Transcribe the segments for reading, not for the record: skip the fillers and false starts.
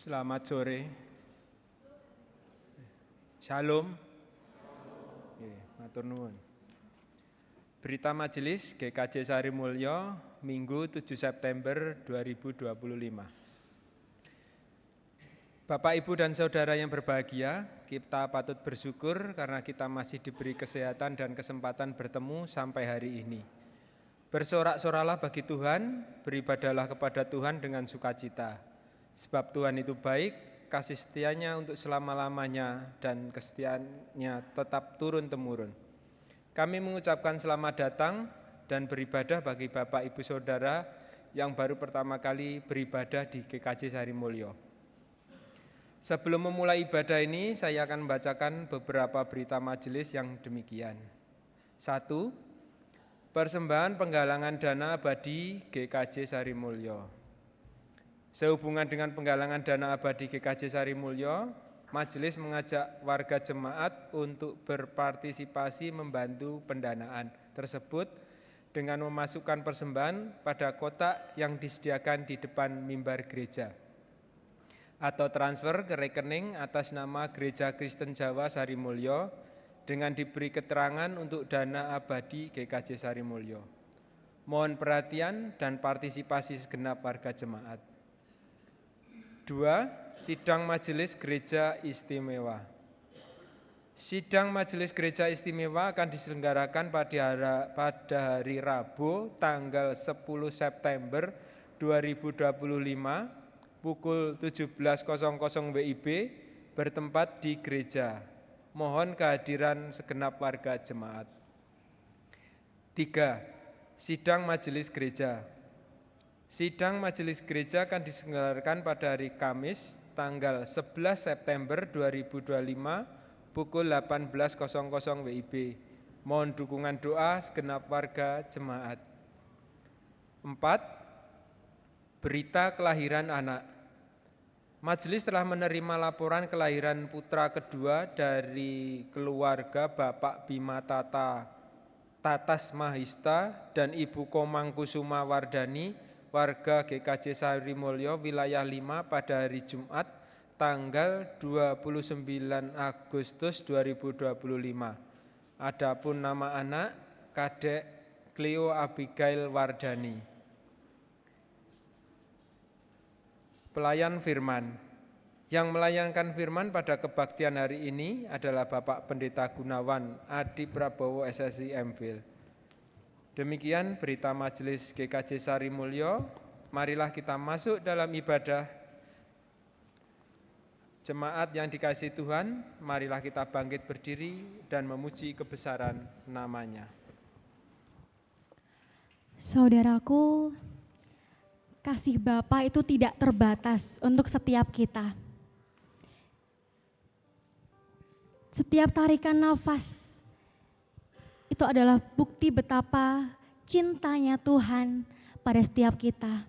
Selamat sore. Shalom. Matur nuwun. Berita Majelis GKJ Sarimulyo, Minggu 7 September 2025. Bapak, Ibu, dan Saudara yang berbahagia, kita patut bersyukur karena kita masih diberi kesehatan dan kesempatan bertemu sampai hari ini. Bersorak-soralah bagi Tuhan, beribadahlah kepada Tuhan dengan sukacita. Sebab Tuhan itu baik, kasih setianya untuk selama-lamanya, dan kesetiaannya tetap turun-temurun. Kami mengucapkan selamat datang dan beribadah bagi Bapak, Ibu, Saudara yang baru pertama kali beribadah di GKJ Sarimulyo. Sebelum memulai ibadah ini, saya akan membacakan beberapa berita majelis yang demikian. 1. Persembahan penggalangan dana abadi GKJ Sarimulyo. Sehubungan dengan penggalangan dana abadi GKJ Sarimulyo, majelis mengajak warga jemaat untuk berpartisipasi membantu pendanaan tersebut dengan memasukkan persembahan pada kotak yang disediakan di depan mimbar gereja atau transfer ke rekening atas nama Gereja Kristen Jawa Sarimulyo dengan diberi keterangan untuk dana abadi GKJ Sarimulyo. Mohon perhatian dan partisipasi segenap warga jemaat. 2. Sidang Majelis Gereja Istimewa. Sidang Majelis Gereja Istimewa akan diselenggarakan pada hari Rabu tanggal 10 September 2025 pukul 17.00 WIB bertempat di gereja. Mohon kehadiran segenap warga jemaat. 3. Sidang Majelis Gereja. Sidang Majelis Gereja akan diselenggarakan pada hari Kamis tanggal 11 September 2025 pukul 18.00 WIB. Mohon dukungan doa segenap warga jemaat. 4. Berita kelahiran anak. Majelis telah menerima laporan kelahiran putra kedua dari keluarga Bapak Bima Tatas Mahista dan Ibu Komang Kusuma Wardani, warga GKJ Sarimulyo wilayah 5 pada hari Jumat tanggal 29 Agustus 2025. Adapun nama anak Kadek Cleo Abigail Wardani. Pelayan firman. Yang melayangkan firman pada kebaktian hari ini adalah Bapak Pendeta Gunawan Adi Prabowo SSI MPhil. Demikian berita Majelis GKJ Sarimulyo. Marilah kita masuk dalam ibadah. Jemaat yang dikasihi Tuhan, marilah kita bangkit berdiri dan memuji kebesaran nama-Nya. Saudaraku, kasih Bapa itu tidak terbatas untuk setiap kita. Setiap tarikan nafas itu adalah bukti betapa cintanya Tuhan pada setiap kita.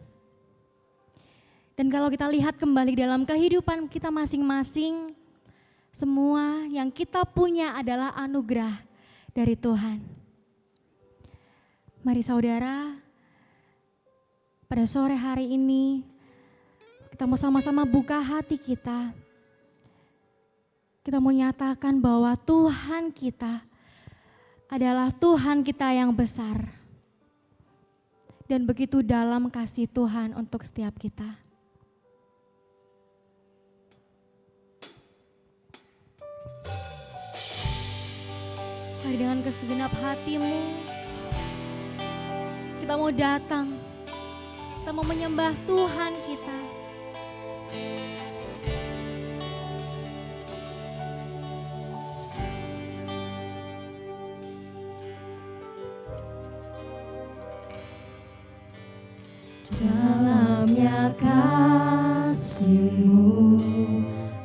Dan kalau kita lihat kembali dalam kehidupan kita masing-masing, semua yang kita punya adalah anugerah dari Tuhan. Mari saudara, pada sore hari ini kita mau sama-sama buka hati kita. Kita mau nyatakan bahwa Tuhan kita adalah Tuhan kita yang besar. Dan begitu dalam kasih Tuhan untuk setiap kita. Mari dengan kesegenap hatimu, kita mau datang, kita mau menyembah Tuhan kita. Dalamnya kasih-Mu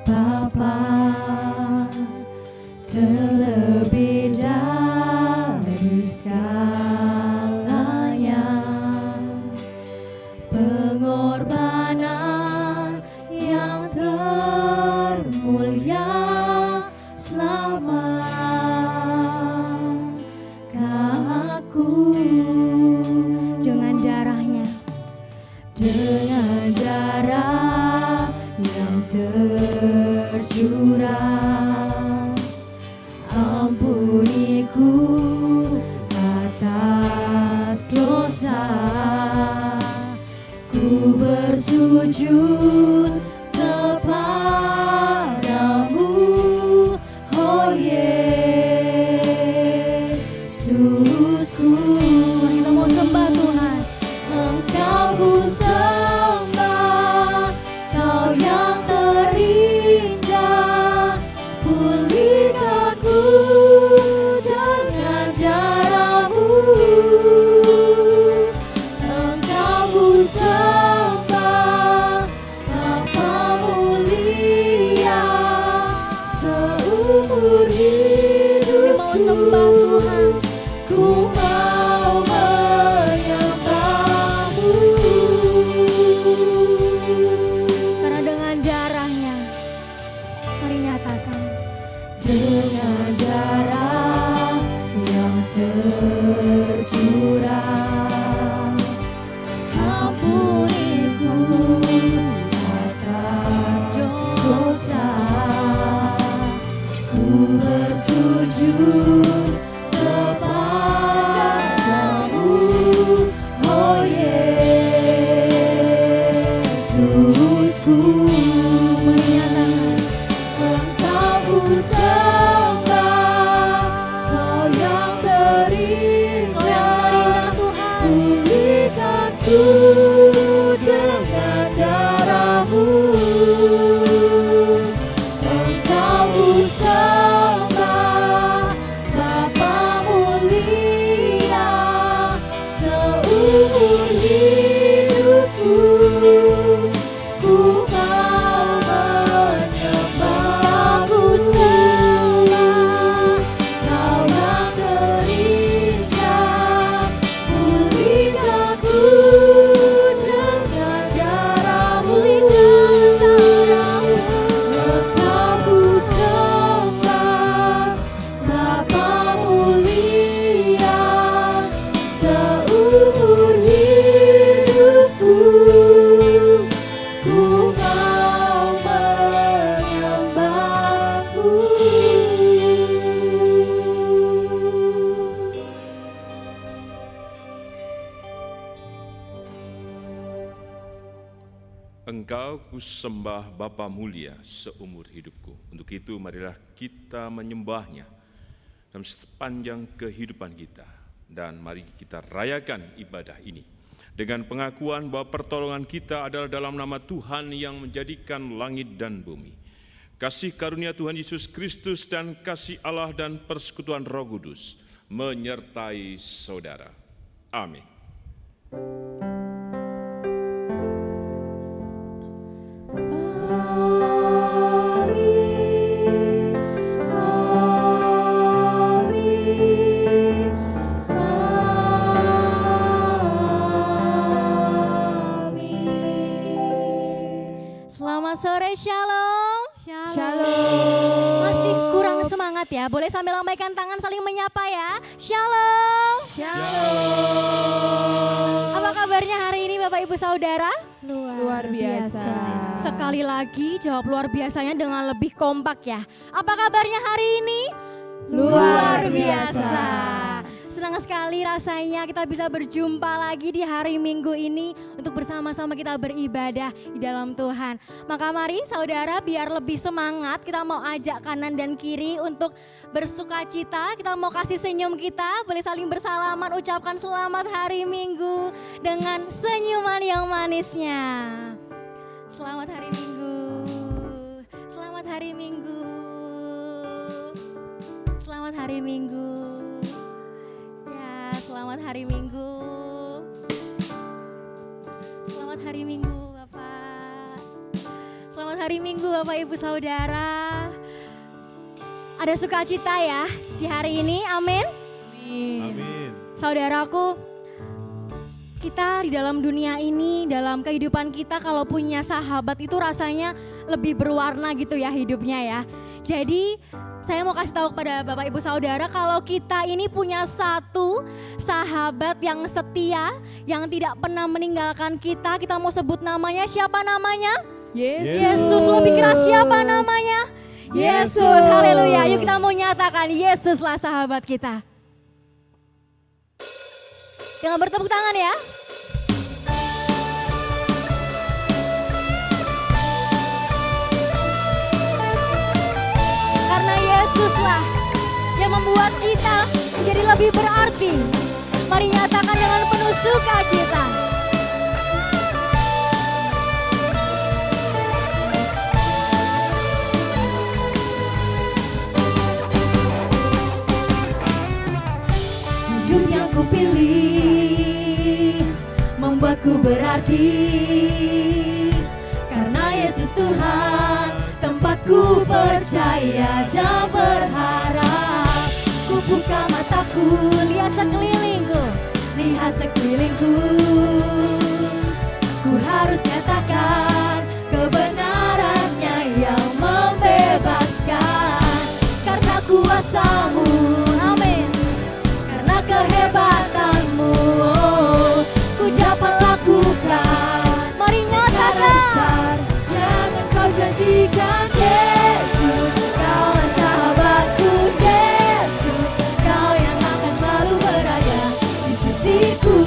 Bapa, terlebih dari segalanya, pengorbanan yang termulia selamatkan aku dengan darah tercurah. Ampuniku atas dosa, ku bersujud kepadamu, oh Yesusku. Kita mau sembah Tuhan. Engkau ku sembah, Kau yang terindah, pulihkan ku dengan darah-Mu. Engkau ku sembah, Bapa mulia, seumur hidup Mau sembah Tuhan. ku mau menyembah-Mu. Karena dengan darahnya, mari nyatakan. Dengan darah yang tercurah, ampuniku atas dosa, ku bersujud kepadamu, oh Yesusku. Engkau ku sembah, Kau yang terindah, pulihkan ku dengan darah-Mu. Engkau ku sembah, Bapa mulia, seumur hidupku ku mau menyembah. Ku sembah, Kau yang terindah, pulihkan ku dengan darah-Mu. Engkau ku sembah, Bapa mulia, seumur hidupku ku mau menyembah-Mu. Engkau kusembah Bapa mulia seumur hidupku. Untuk itu marilah kita menyembahnya dalam sepanjang kehidupan kita. Dan mari kita rayakan ibadah ini dengan pengakuan bahwa pertolongan kita adalah dalam nama Tuhan yang menjadikan langit dan bumi. Kasih karunia Tuhan Yesus Kristus dan kasih Allah dan persekutuan Roh Kudus menyertai saudara. Amin. Selamat sore, Shalom. Shalom. Masih kurang semangat ya? Boleh sambil lambaikan tangan saling menyapa ya. Shalom. Apa kabarnya hari ini Bapak Ibu Saudara? Luar biasa. Sekali lagi jawab luar biasanya dengan lebih kompak ya. Apa kabarnya hari ini? Luar biasa. Senang sekali rasanya kita bisa berjumpa lagi di hari Minggu ini untuk bersama-sama kita beribadah di dalam Tuhan. Maka mari saudara, biar lebih semangat kita mau ajak kanan dan kiri untuk bersuka cita. Kita mau kasih senyum kita, boleh saling bersalaman, ucapkan selamat hari Minggu dengan senyuman yang manisnya. Selamat hari Minggu. Selamat hari Minggu. Selamat hari Minggu. Ya, selamat hari Minggu. Selamat hari Minggu, Bapak. Selamat hari Minggu, Bapak Ibu Saudara. Ada sukacita ya di hari ini, amin. Amin. Saudaraku, kita di dalam dunia ini, dalam kehidupan kita kalau punya sahabat itu rasanya lebih berwarna gitu ya hidupnya ya. Jadi saya mau kasih tahu kepada Bapak Ibu Saudara kalau kita ini punya satu sahabat yang setia, yang tidak pernah meninggalkan kita. Kita mau sebut namanya, siapa namanya? Yesus. Yesus. Lebih keras Siapa namanya? Yesus. Haleluya. Yuk kita mau nyatakan Yesuslah sahabat kita. Jangan bertepuk tangan ya. Karena Yesuslah yang membuat kita menjadi lebih berarti. Mari nyatakan dengan penuh sukacita. Hidup yang kupilih membuatku berarti. Karena Yesus Tuhan tempatku percaya dan berharap. Ku buka mataku, lihat sekelilingku, lihat sekelilingku. Ku harus nyatakan kebenarannya yang membebaskan. Karena kuasa-Mu, amin. Karena kehebatanmu, ku dapat lakukan. Mari nyatakan, jangan kau janjikan Yesus, kaulah sahabatku Yesus, kau yang akan selalu berada di sisiku,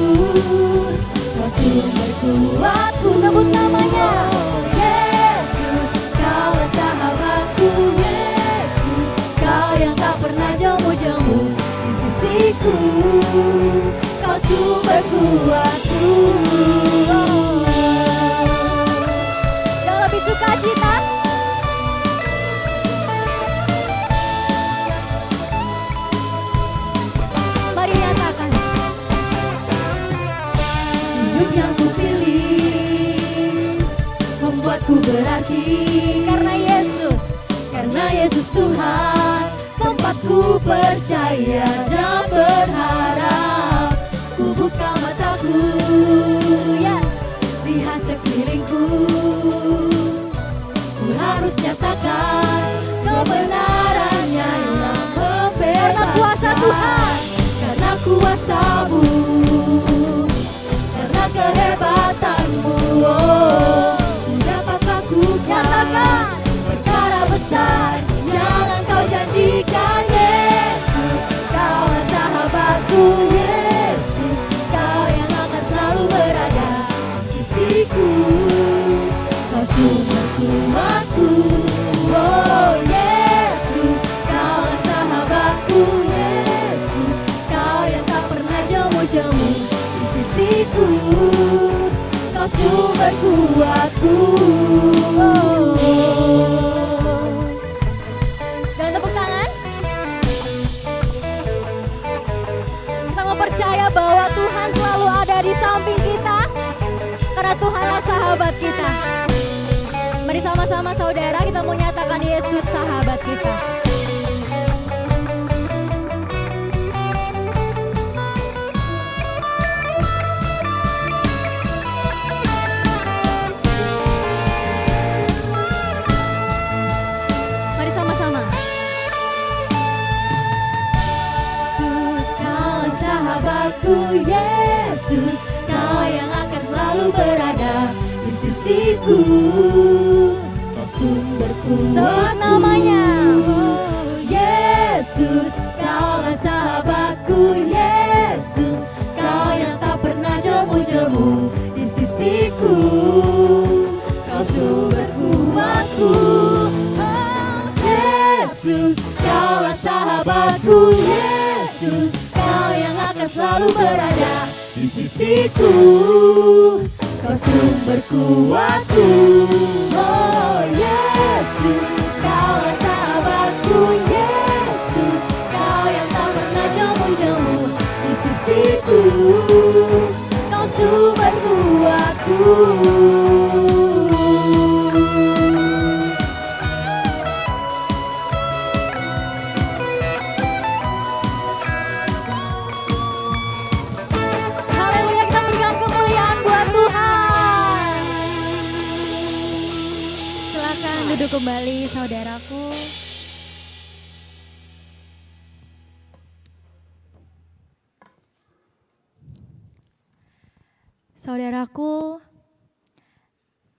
kau sumber kuatku. Sebut namanya Yesus, kaulah sahabatku Yesus, kau yang tak pernah jemu-jemu di sisiku, kau sumber kuatku. Yang lebih sukacita, mari nyatakan. Hidup yang kupilih membuatku berarti. Karena Yesus Tuhan tempatku percaya dan berharap. Ku buka mataku, yes, lihat sekelilingku. Ku harus nyatakan kebenarannya yang membebaskan. Karena kuasa Tuhan, karena kuasa-Mu, karena kehebatanmu, ku dapat lakukan perkara besar. Jangan kau janjikan Yesus, kaulah sahabatku Yesus, kau yang akan selalu berada di sisiku, kau sumber kuatku. Oh Yesus, kaulah sahabatku Yesus, kau yang tak pernah jemu-jemu di sisiku, kau sumber kuatku. Dan tepuk tangan. Kita mau percaya bahwa Tuhan selalu ada di samping kita, karena Tuhanlah sahabat kita. Mari sama-sama saudara kita mau nyatakan Yesus sahabat kita. Mari sama-sama. Yesus, kaulah sahabatku Yesus, kau yang akan selalu berada di sisiku, kau sumberku. Sebut namanya. Yesus, kaulah sahabatku Yesus, kau yang tak pernah jemu-jemu di sisiku, kau sumber kuatku. Yesus, kaulah sahabatku Yesus, kau yang akan selalu berada di sisiku, kau sumber kuatku. Oh Yesus, kaulah sahabatku Yesus, kau yang tak pernah jemu-jemu di sisiku, kau sumber kuatku. Duduk kembali saudaraku. Saudaraku,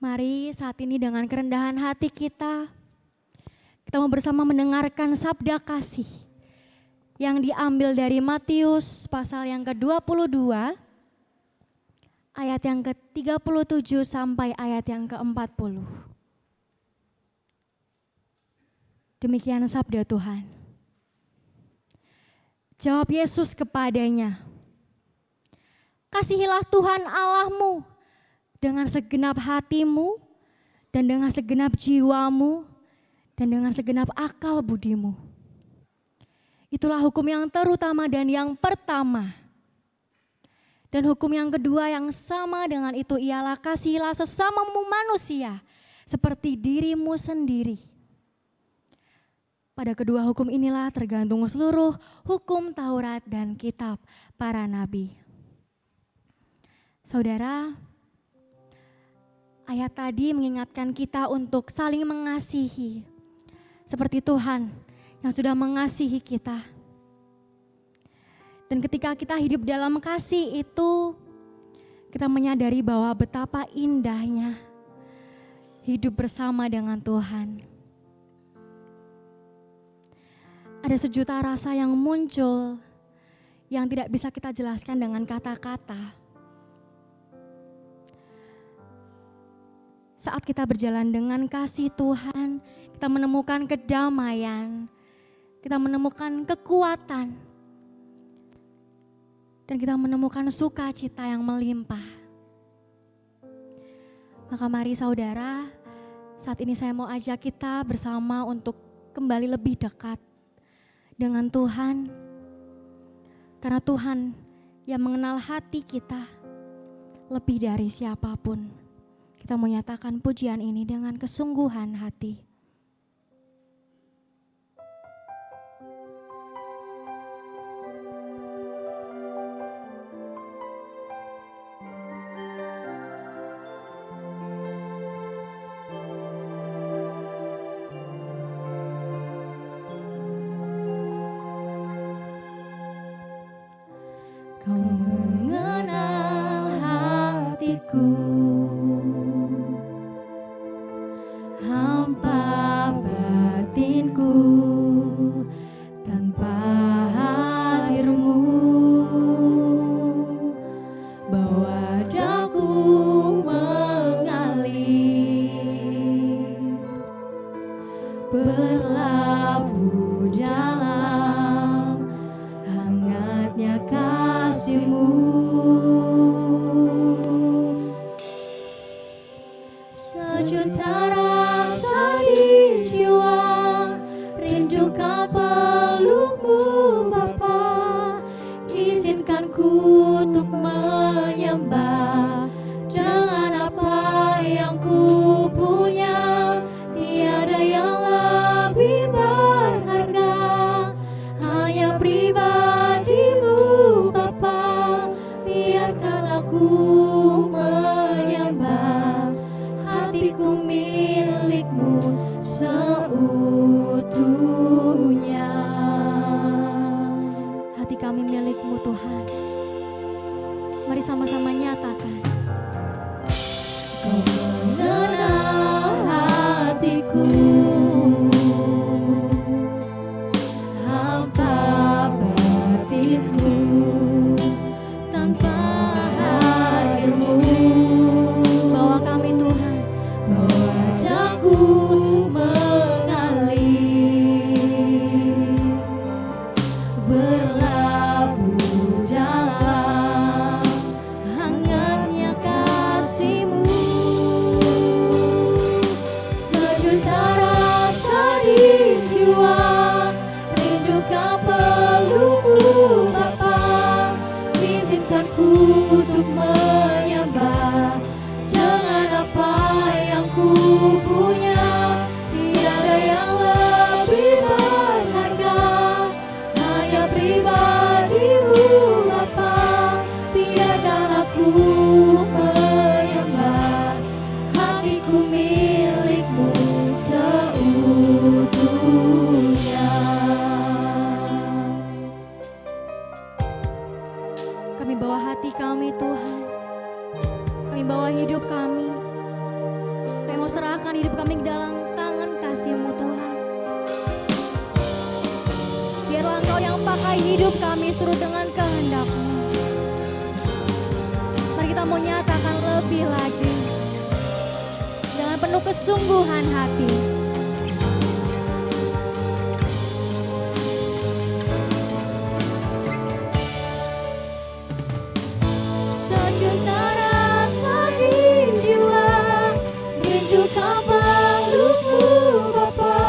Mari saat ini dengan kerendahan hati kita mau bersama mendengarkan sabda kasih yang diambil dari Matius pasal yang ke-22 ayat yang ke-37 sampai ayat yang ke-40. Demikian sabda Tuhan. Jawab Yesus kepadanya, "Kasihilah Tuhan Allahmu dengan segenap hatimu dan dengan segenap jiwamu dan dengan segenap akal budimu. Itulah hukum yang terutama dan yang pertama. Dan hukum yang kedua yang sama dengan itu ialah kasihilah sesamamu manusia seperti dirimu sendiri. Pada kedua hukum inilah tergantung seluruh hukum Taurat dan kitab para nabi." Saudara, ayat tadi mengingatkan kita untuk saling mengasihi seperti Tuhan yang sudah mengasihi kita. Dan ketika kita hidup dalam kasih itu, kita menyadari bahwa betapa indahnya hidup bersama dengan Tuhan. Ada sejuta rasa yang muncul yang tidak bisa kita jelaskan dengan kata-kata. Saat kita berjalan dengan kasih Tuhan, kita menemukan kedamaian, kita menemukan kekuatan, dan kita menemukan sukacita yang melimpah. Maka mari saudara, saat ini saya mau ajak kita bersama untuk kembali lebih dekat dengan Tuhan. Karena Tuhan yang mengenal hati kita lebih dari siapapun. Kita menyatakan pujian ini dengan kesungguhan hati. Kau mengenal hatiku, hampa batinku, tanpa hadirmu bawa daku mengalir, berlabuh dalam hangatnya kasih-Mu. Sejuta rasa di jiwa, rindukan peluk-Mu Bapa. Izinkan ku untuk menyembah dengan apa yang ku punya. Tiada yang lebih berharga, hanya pribadi-Mu Bapa. Biarkanlah ku menyembah, hatiku milik-Mu seutuhnya. Hati kami milik-Mu Tuhan. Mari sama-sama nyatakan. Kau mengenal hatiku, hampa batinku, tanpa hadir-Mu bawa kami Tuhan, bawa daku mengalir, berlabuh dalam hangatnya supaya hidup kami seturut dengan kehendak-Mu. Mari kita mau nyatakan lebih lagi dengan penuh kesungguhan hati. Sejuta rasa di jiwa, rindukan pelukmu Bapa.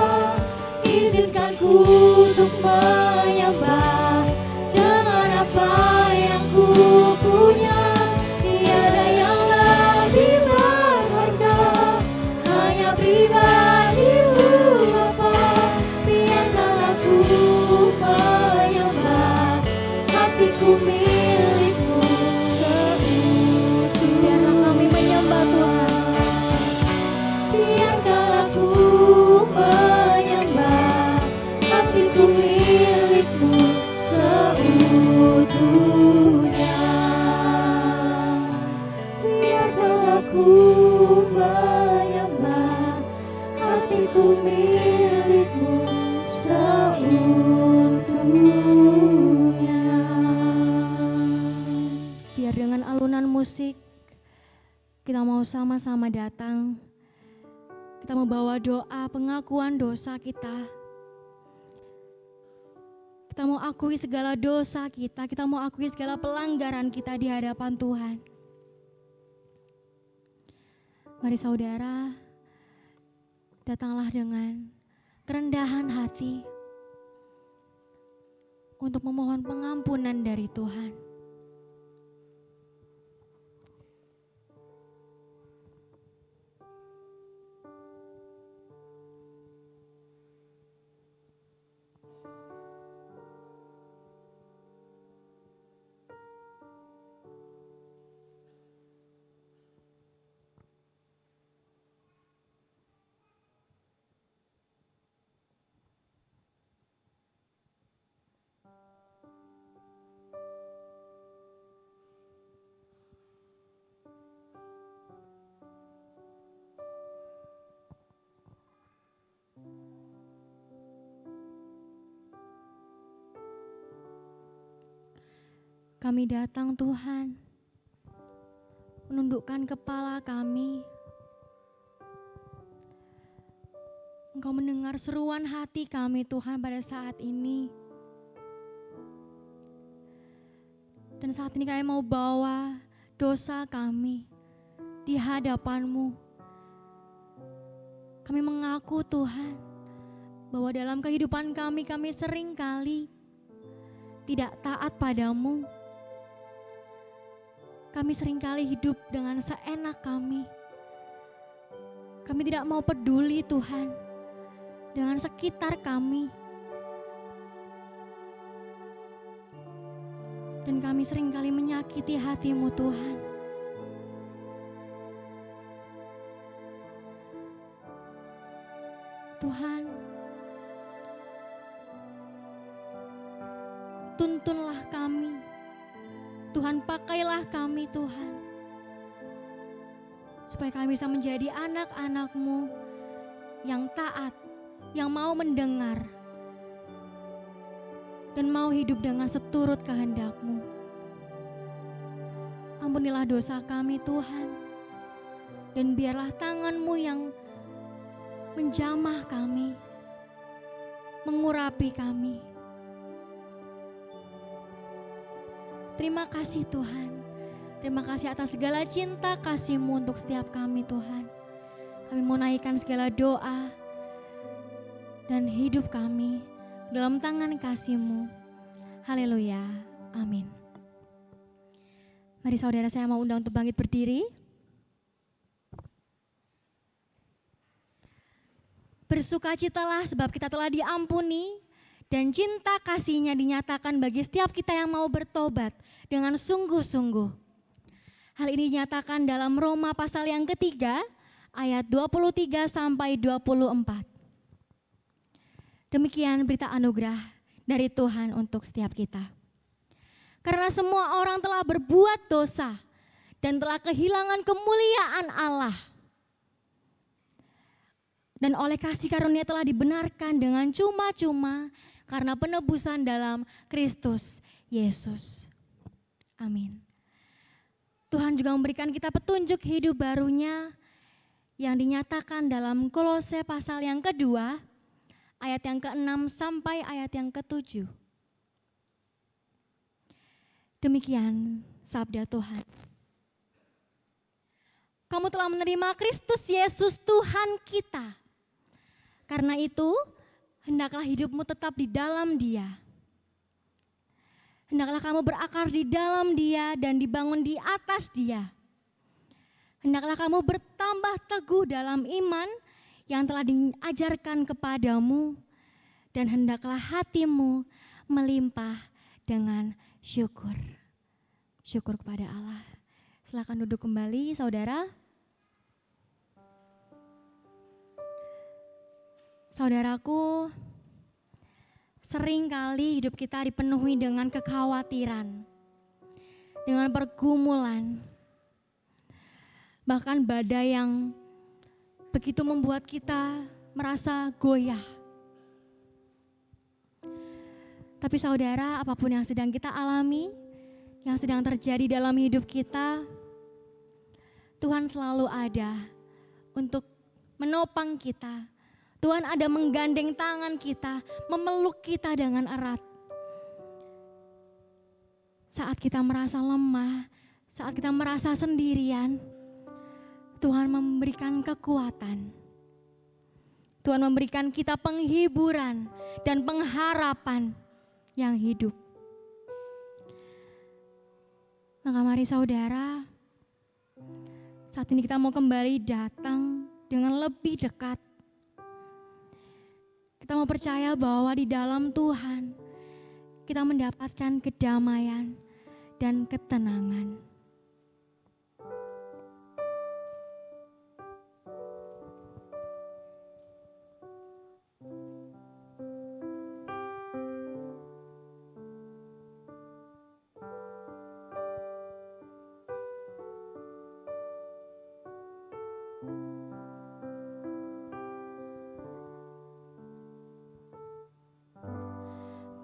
Izinkan ku untuk menyembah dengan apa yang ku punya. Tiada yang lebih berharga, hanya pribadi-Mu Bapa. Biarkan aku menyembah, hatiku milik-Mu seutuhnya. Biarlah kami menyembah Tuhan. Biarkan aku menyembah, hatiku milik-Mu seutuhnya. Biarkan aku menyembah, hatiku milik-Mu seutuhnya. Biar dengan alunan musik kita mau sama-sama datang. Kita membawa doa pengakuan dosa kita. Kita mau akui segala dosa kita mau akui segala pelanggaran kita di hadapan Tuhan. Mari saudara, datanglah dengan kerendahan hati untuk memohon pengampunan dari Tuhan. Kami datang Tuhan, menundukkan kepala kami. Engkau mendengar seruan hati kami Tuhan pada saat ini. Dan saat ini kami mau bawa dosa kami di hadapan-Mu. Kami mengaku Tuhan, bahwa dalam kehidupan kami seringkali tidak taat pada-Mu. Kami seringkali hidup dengan seenak kami. Kami tidak mau peduli Tuhan dengan sekitar kami. Dan kami seringkali menyakiti hati-Mu Tuhan. Tuhan, tuntunlah kami. Tuhan, pakailah kami Tuhan, supaya kami bisa menjadi anak-anak-Mu yang taat, yang mau mendengar, dan mau hidup dengan seturut kehendak-Mu. Ampunilah dosa kami Tuhan, dan biarlah tangan-Mu yang menjamah kami, mengurapi kami. Terima kasih Tuhan, terima kasih atas segala cinta kasih-Mu untuk setiap kami Tuhan. Kami mau naikkan segala doa dan hidup kami dalam tangan kasih-Mu. Haleluya, amin. Mari saudara, saya mau undang untuk bangkit berdiri. Bersukacitalah sebab kita telah diampuni, dan cinta kasih-Nya dinyatakan bagi setiap kita yang mau bertobat dengan sungguh-sungguh. Hal ini dinyatakan dalam Roma pasal yang ketiga, ayat 23 sampai 24. Demikian berita anugerah dari Tuhan untuk setiap kita. Karena semua orang telah berbuat dosa dan telah kehilangan kemuliaan Allah. Dan oleh kasih karunia telah dibenarkan dengan cuma-cuma karena penebusan dalam Kristus Yesus. Amin. Tuhan juga memberikan kita petunjuk hidup barunya yang dinyatakan dalam Kolose pasal yang kedua, ayat yang ke-6 sampai ayat yang ke-7. Demikian sabda Tuhan. Kamu telah menerima Kristus Yesus Tuhan kita. Karena itu, hendaklah hidupmu tetap di dalam Dia. Hendaklah kamu berakar di dalam Dia dan dibangun di atas Dia. Hendaklah kamu bertambah teguh dalam iman yang telah diajarkan kepadamu, dan hendaklah hatimu melimpah dengan syukur. Syukur kepada Allah. Silakan duduk kembali, saudara. Saudaraku, seringkali hidup kita dipenuhi dengan kekhawatiran, dengan pergumulan, bahkan badai yang begitu membuat kita merasa goyah. Tapi saudara, apapun yang sedang kita alami, yang sedang terjadi dalam hidup kita, Tuhan selalu ada untuk menopang kita. Tuhan ada menggandeng tangan kita, memeluk kita dengan erat. Saat kita merasa lemah, saat kita merasa sendirian, Tuhan memberikan kekuatan. Tuhan memberikan kita penghiburan dan pengharapan yang hidup. Maka mari saudara, saat ini kita mau kembali datang dengan lebih dekat. Kita mau percaya bahwa di dalam Tuhan kita mendapatkan kedamaian dan ketenangan.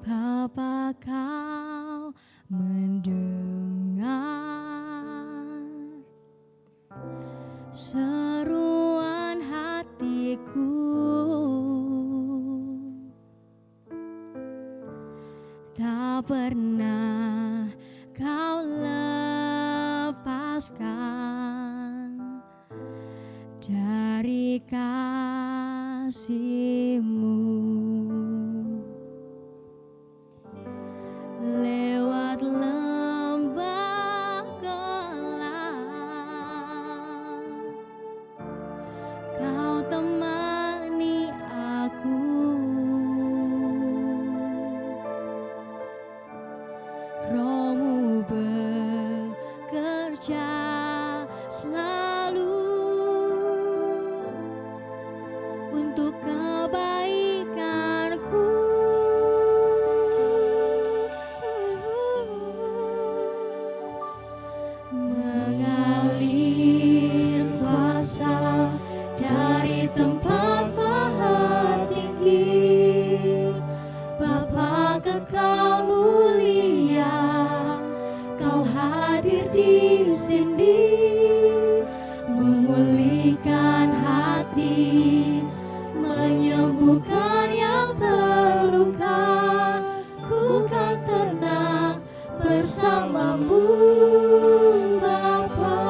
Bapa, kau mendengar seruan hatiku, tak pernah kau lepaskan dari kasih-Mu. Lewat lembah gelap, kau temani aku. Roh-Mu bekerja selalu untuk kebaikanku. Mengalir kuasa dari tempat maha tinggi, Bapa kekal mulia, kau hadir di sini, memulihkan hati, menyembuhkan yang terluka. Ku kan tenang bersama-Mu, Bapa.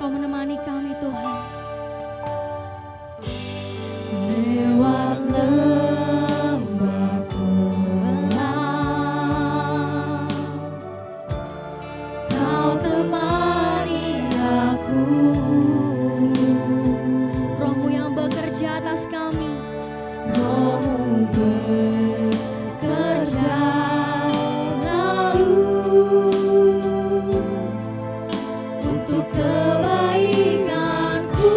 Kau menemani kami, Tuhan. Lewat lembah gelap, kau temani aku. Roh-Mu yang bekerja atas kami, Roh-Mu bekerja selalu untuk kebaikanku.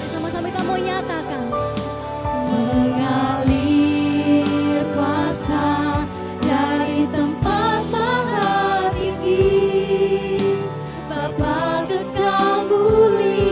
Sama-sama kita mau nyatakan, mengalir kuasa dari tempat maha tinggi, Bapa kekal mulia,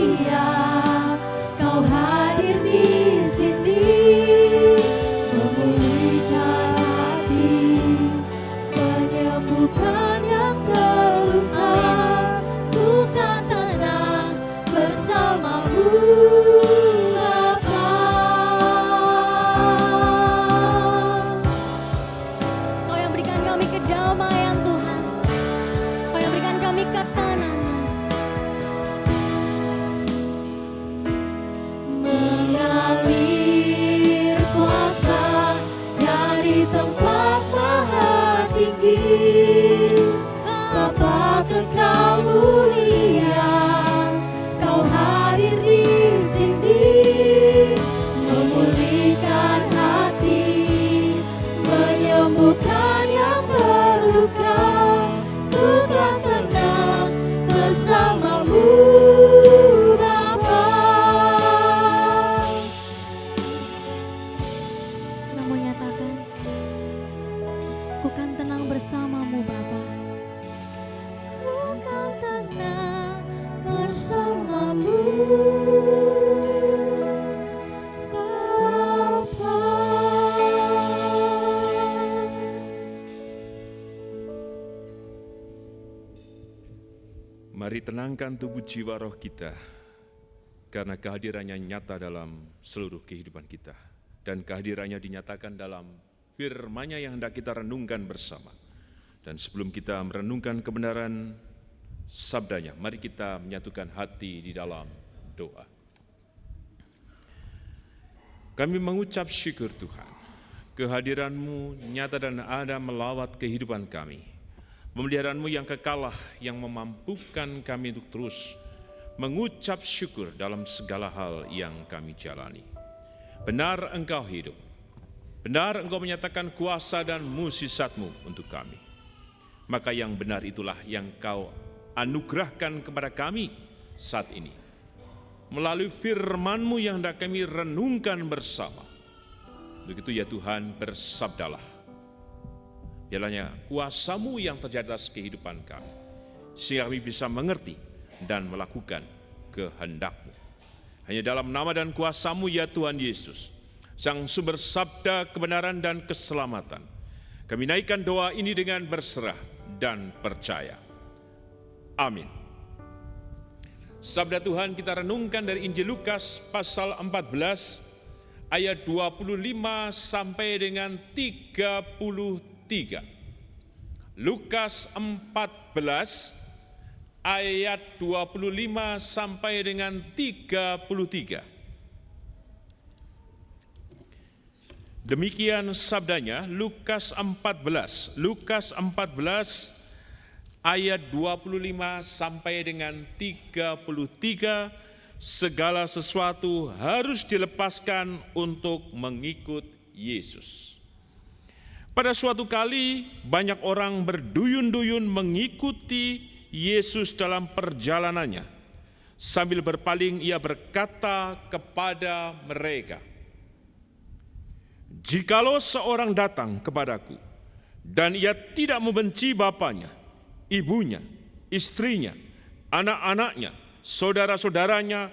Mari tenangkan tubuh jiwa roh kita, karena kehadirannya nyata dalam seluruh kehidupan kita. Dan kehadirannya dinyatakan dalam firman-Nya yang hendak kita renungkan bersama. Dan sebelum kita merenungkan kebenaran sabdanya, mari kita menyatukan hati di dalam doa. Kami mengucap syukur Tuhan, kehadiran-Mu nyata dan ada melawat kehidupan kami. Pemeliharaanmu yang kekalah yang memampukan kami untuk terus mengucap syukur dalam segala hal yang kami jalani. Benar Engkau hidup, benar Engkau menyatakan kuasa dan mukjizat-Mu untuk kami. Maka yang benar itulah yang Kau anugerahkan kepada kami saat ini. Melalui firman-Mu yang hendak kami renungkan bersama. Begitu ya Tuhan, bersabdalah. Biarlah kuasa-Mu yang terjadi atas kehidupan kami, sehingga kami bisa mengerti dan melakukan kehendak-Mu. Hanya dalam nama dan kuasa-Mu ya Tuhan Yesus, Sang sumber sabda kebenaran dan keselamatan, kami naikkan doa ini dengan berserah dan percaya. Amin. Sabda Tuhan kita renungkan dari Injil Lukas pasal 14 ayat 25 sampai dengan 33. Lukas 14 ayat 25 sampai dengan 33. Demikian sabdanya, Lukas 14 ayat 25 sampai dengan 33, segala sesuatu harus dilepaskan untuk mengikut Yesus. Pada suatu kali banyak orang berduyun-duyun mengikuti Yesus dalam perjalanannya. Sambil berpaling ia berkata kepada mereka, "Jikalau seorang datang kepadaku dan ia tidak membenci bapaknya, ibunya, istrinya, anak-anaknya, saudara-saudaranya,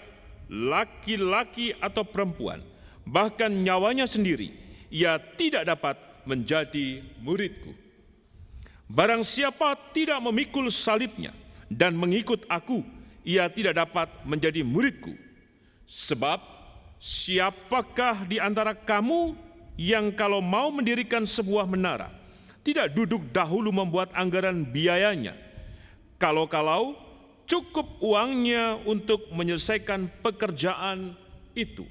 laki-laki atau perempuan, bahkan nyawanya sendiri, ia tidak dapat menjadi muridku. Barang siapa tidak memikul salibnya dan mengikut aku, ia tidak dapat menjadi muridku. Sebab siapakah di antara kamu yang kalau mau mendirikan sebuah menara, tidak duduk dahulu membuat anggaran biayanya, kalau-kalau cukup uangnya untuk menyelesaikan pekerjaan itu,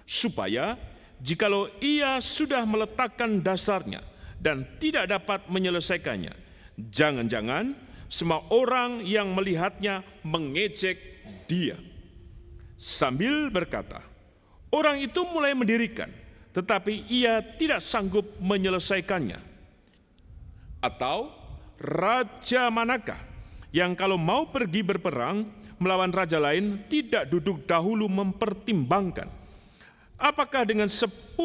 supaya jikalau ia sudah meletakkan dasarnya dan tidak dapat menyelesaikannya, jangan-jangan semua orang yang melihatnya mengejek dia, sambil berkata, orang itu mulai mendirikan, tetapi ia tidak sanggup menyelesaikannya. Atau raja manakah yang kalau mau pergi berperang melawan raja lain tidak duduk dahulu mempertimbangkan apakah dengan 10.000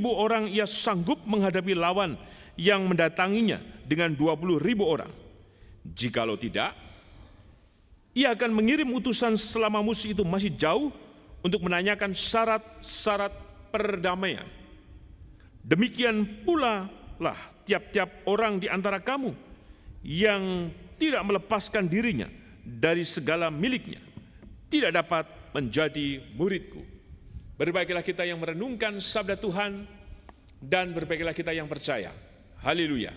orang ia sanggup menghadapi lawan yang mendatanginya dengan 20.000 orang? Jikalau tidak, ia akan mengirim utusan selama musuh itu masih jauh untuk menanyakan syarat-syarat perdamaian. Demikian pula lah tiap-tiap orang di antara kamu yang tidak melepaskan dirinya dari segala miliknya, tidak dapat menjadi muridku. Berbahagialah kita yang merenungkan sabda Tuhan dan berbahagialah kita yang percaya. Haleluya.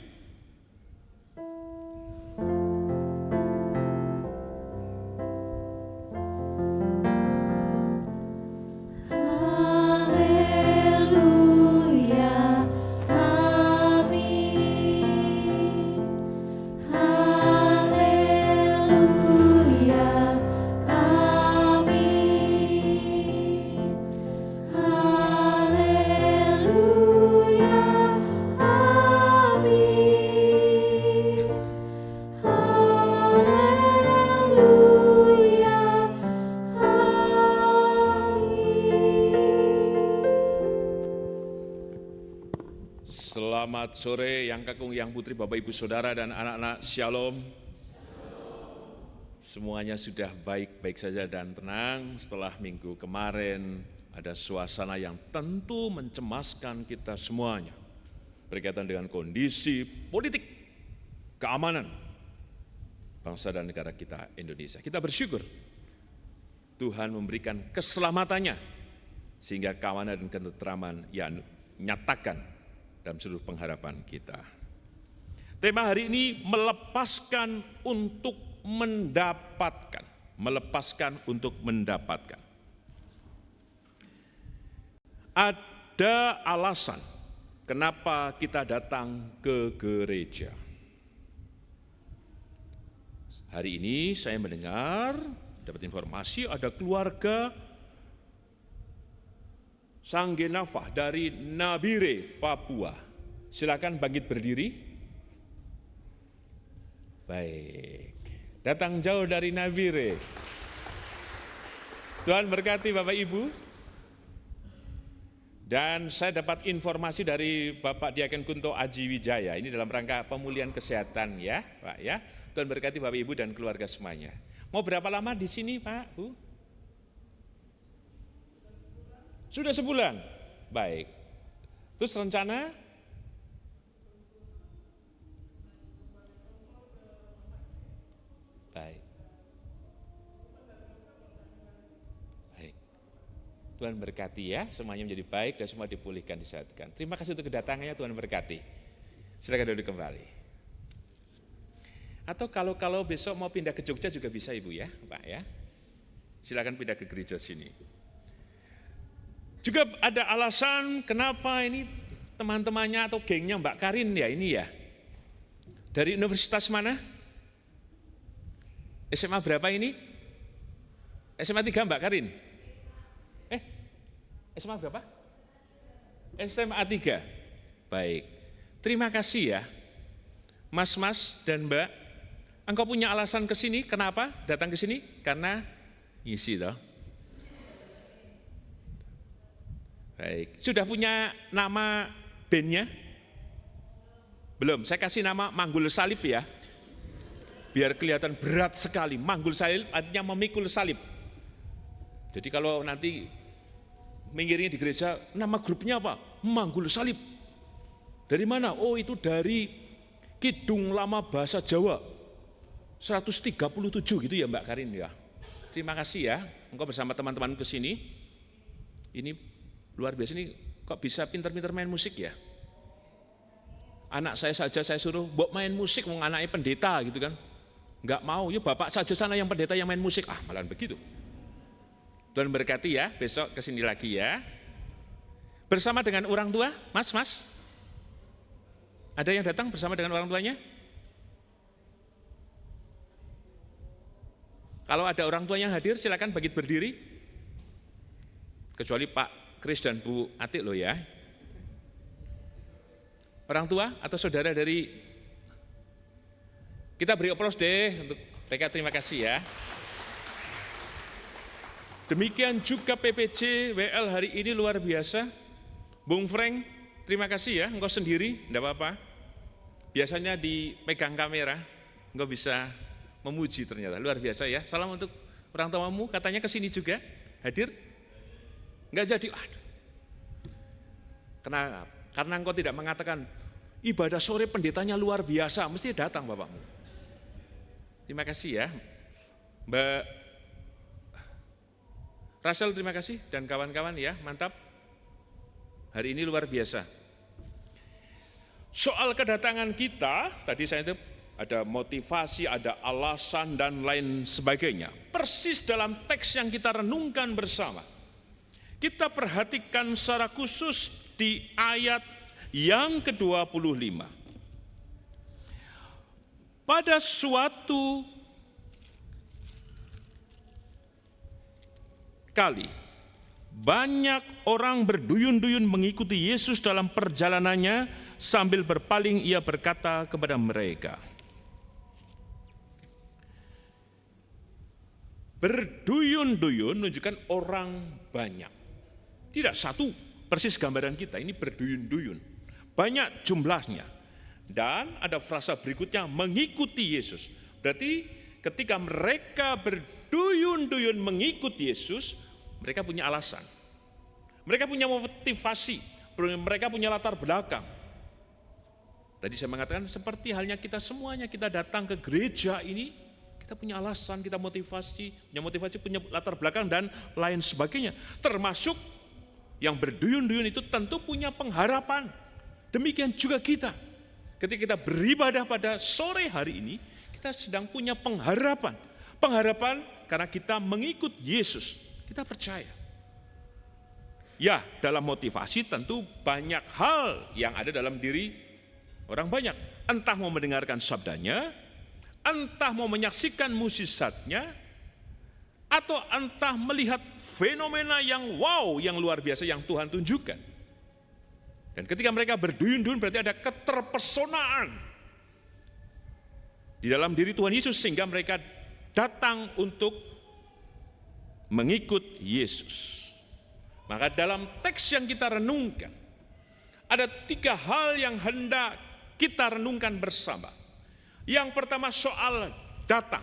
Selamat sore yang kakung, yang putri, Bapak Ibu Saudara dan anak-anak, Shalom. Semuanya sudah baik-baik saja dan tenang. Setelah minggu kemarin ada suasana yang tentu mencemaskan kita semuanya berkaitan dengan kondisi politik, keamanan bangsa dan negara kita Indonesia. Kita bersyukur Tuhan memberikan keselamatannya sehingga keamanan dan ketenteraman yang nyatakan dalam seluruh pengharapan kita. Tema hari ini melepaskan untuk mendapatkan. Melepaskan untuk mendapatkan. Ada alasan kenapa kita datang ke gereja. Hari ini saya mendengar, dapat informasi ada keluarga Sanggenafah dari Nabire, Papua. Silakan bangkit berdiri. Baik, datang jauh dari Nabire. Tuhan berkati Bapak Ibu. Dan saya dapat informasi dari Bapak Diaken Kunto Aji Wijaya. Ini dalam rangka pemulihan kesehatan ya Pak ya. Tuhan berkati Bapak Ibu dan keluarga semuanya. Mau berapa lama di sini Pak, Bu? Sudah sebulan? Baik. Terus rencana? Baik. Baik. Tuhan berkati ya, semuanya menjadi baik dan semua dipulihkan, disehatkan. Terima kasih untuk kedatangannya, Tuhan berkati. Silakan duduk kembali. Atau kalau besok mau pindah ke Jogja juga bisa Ibu ya, Pak ya. Silakan pindah ke gereja sini. Juga ada alasan kenapa ini teman-temannya atau gengnya Mbak Karin ya ini ya. Dari universitas mana? SMA berapa ini? SMA 3 Mbak Karin? SMA berapa? SMA 3. Baik. Terima kasih ya. Mas-mas dan Mbak, engkau punya alasan ke sini, kenapa datang ke sini? Karena ngisi toh. Baik, sudah punya nama bandnya? Belum, saya kasih nama Manggul Salib ya. Biar kelihatan berat sekali, Manggul Salib artinya memikul salib. Jadi kalau nanti mengiringi di gereja, nama grupnya apa? Manggul Salib. Dari mana? Oh itu dari Kidung Lama Bahasa Jawa. 137 gitu ya Mbak Karin ya. Terima kasih ya, engkau bersama teman-teman ke sini. Ini luar biasa ini kok bisa pinter-pinter main musik ya. Anak saya saja saya suruh mbok main musik, mau anaknya pendeta gitu kan. Enggak mau, ya bapak saja sana yang pendeta yang main musik. Malah begitu. Tuhan berkati ya, besok kesini lagi ya. Bersama dengan orang tua, mas. Ada yang datang bersama dengan orang tuanya? Kalau ada orang tua yang hadir, silakan bangkit berdiri. Kecuali Pak Kris dan Bu Atik loh ya. Orang tua atau saudara dari, kita beri aplaus deh untuk mereka, terima kasih ya. Demikian juga PPJ WL hari ini luar biasa. Bung Frank, terima kasih ya, engkau sendiri, enggak apa-apa. Biasanya dipegang kamera, engkau bisa memuji ternyata, luar biasa ya. Salam untuk orang tuamu, katanya ke sini juga, hadir. Enggak jadi, aduh. Kenapa? Karena engkau tidak mengatakan, ibadah sore pendetanya luar biasa, mesti datang bapakmu. Terima kasih ya. Mbak Rasel terima kasih dan kawan-kawan ya, mantap. Hari ini luar biasa. Soal kedatangan kita, tadi saya itu ada motivasi, ada alasan dan lain sebagainya. Persis dalam teks yang kita renungkan bersama. Kita perhatikan secara khusus di ayat yang ke-25. Pada suatu kali, banyak orang berduyun-duyun mengikuti Yesus dalam perjalanannya, sambil berpaling ia berkata kepada mereka. Berduyun-duyun menunjukkan orang banyak. Tidak satu, persis gambaran kita, ini berduyun-duyun. Banyak jumlahnya. Dan ada frasa berikutnya, mengikuti Yesus. Berarti ketika mereka berduyun-duyun mengikut Yesus, mereka punya alasan. Mereka punya motivasi, mereka punya latar belakang. Tadi saya mengatakan seperti halnya kita semuanya, kita datang ke gereja ini, kita punya alasan, kita motivasi, punya latar belakang dan lain sebagainya. Termasuk yang berduyun-duyun itu tentu punya pengharapan. Demikian juga kita. Ketika kita beribadah pada sore hari ini, kita sedang punya pengharapan. Pengharapan karena kita mengikut Yesus. Kita percaya. Ya, dalam motivasi tentu banyak hal yang ada dalam diri orang banyak. Entah mau mendengarkan sabdanya, entah mau menyaksikan mukjizatnya, atau entah melihat fenomena yang wow, yang luar biasa yang Tuhan tunjukkan. Dan ketika mereka berduyun-duyun berarti ada keterpesonaan di dalam diri Tuhan Yesus sehingga mereka datang untuk mengikut Yesus. Maka dalam teks yang kita renungkan, ada 3 hal yang hendak kita renungkan bersama. Yang pertama soal datang.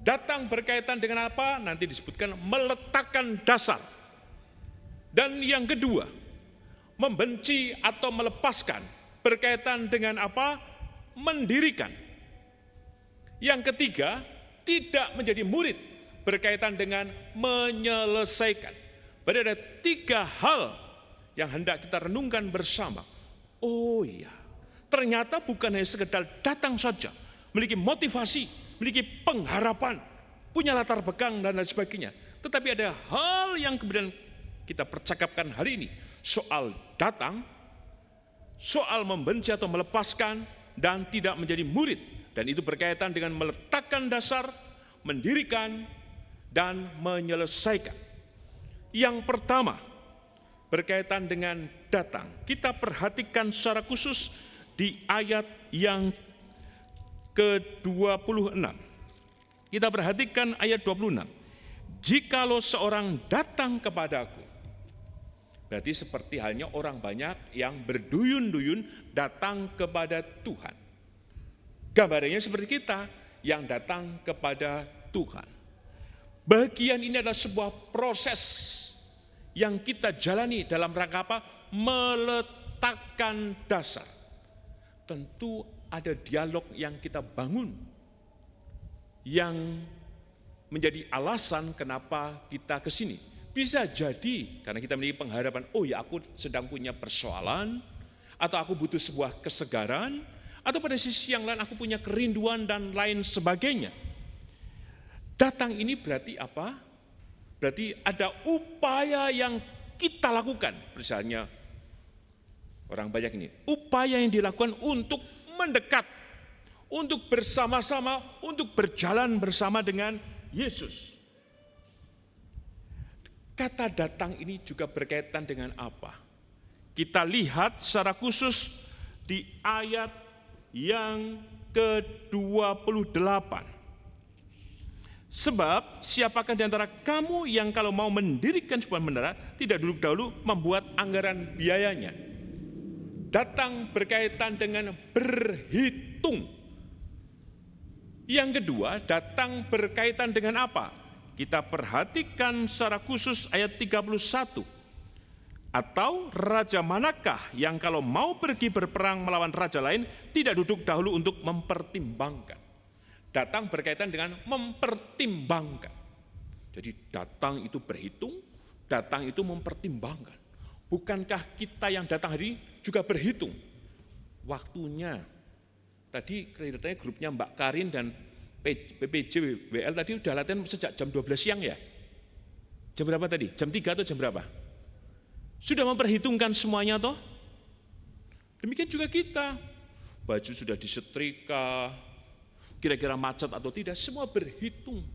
Datang berkaitan dengan apa? Nanti disebutkan meletakkan dasar. Dan yang kedua, membenci atau melepaskan berkaitan dengan apa? Mendirikan. Yang ketiga, tidak menjadi murid berkaitan dengan menyelesaikan. Berarti ada 3 hal yang hendak kita renungkan bersama. Oh iya, ternyata bukan hanya sekedar datang saja, memiliki motivasi, memiliki pengharapan, punya latar belakang dan lain sebagainya. Tetapi ada hal yang kemudian kita percakapkan hari ini. Soal datang, soal membenci atau melepaskan, dan tidak menjadi murid. Dan itu berkaitan dengan meletakkan dasar, mendirikan, dan menyelesaikan. Yang pertama, berkaitan dengan datang. Kita perhatikan secara khusus di ayat yang ke-26. Kita perhatikan ayat 26. Jikalau seorang datang kepadaku, berarti seperti halnya orang banyak yang berduyun-duyun datang kepada Tuhan. Gambarannya seperti kita yang datang kepada Tuhan. Bagian ini adalah sebuah proses yang kita jalani dalam rangka apa? Meletakkan dasar. Tentu ada dialog yang kita bangun, yang menjadi alasan kenapa kita ke sini. Bisa jadi karena kita memiliki pengharapan, oh ya aku sedang punya persoalan, atau aku butuh sebuah kesegaran, atau pada sisi yang lain aku punya kerinduan dan lain sebagainya. Datang ini berarti apa? Berarti ada upaya yang kita lakukan. Misalnya orang banyak ini, upaya yang dilakukan untuk mendekat, untuk bersama-sama, untuk berjalan bersama dengan Yesus. Kata datang ini juga berkaitan dengan apa? Kita lihat secara khusus di ayat yang ke-28. Sebab siapakah di antara kamu yang kalau mau mendirikan sebuah menara tidak dulu dahulu membuat anggaran biayanya? Datang berkaitan dengan berhitung. Yang kedua, datang berkaitan dengan apa? Kita perhatikan secara khusus ayat 31. Atau raja manakah yang kalau mau pergi berperang melawan raja lain tidak duduk dahulu untuk mempertimbangkan? Datang berkaitan dengan mempertimbangkan. Jadi datang itu berhitung, datang itu mempertimbangkan. Bukankah kita yang datang hari ini juga berhitung waktunya? Tadi kelihatannya grupnya Mbak Karin dan PPJ WL tadi udah latihan sejak jam 12 siang ya? Jam berapa tadi? Jam 3 atau jam berapa? Sudah memperhitungkan semuanya toh? Demikian juga kita. Baju sudah disetrika, kira-kira macet atau tidak, semua berhitung.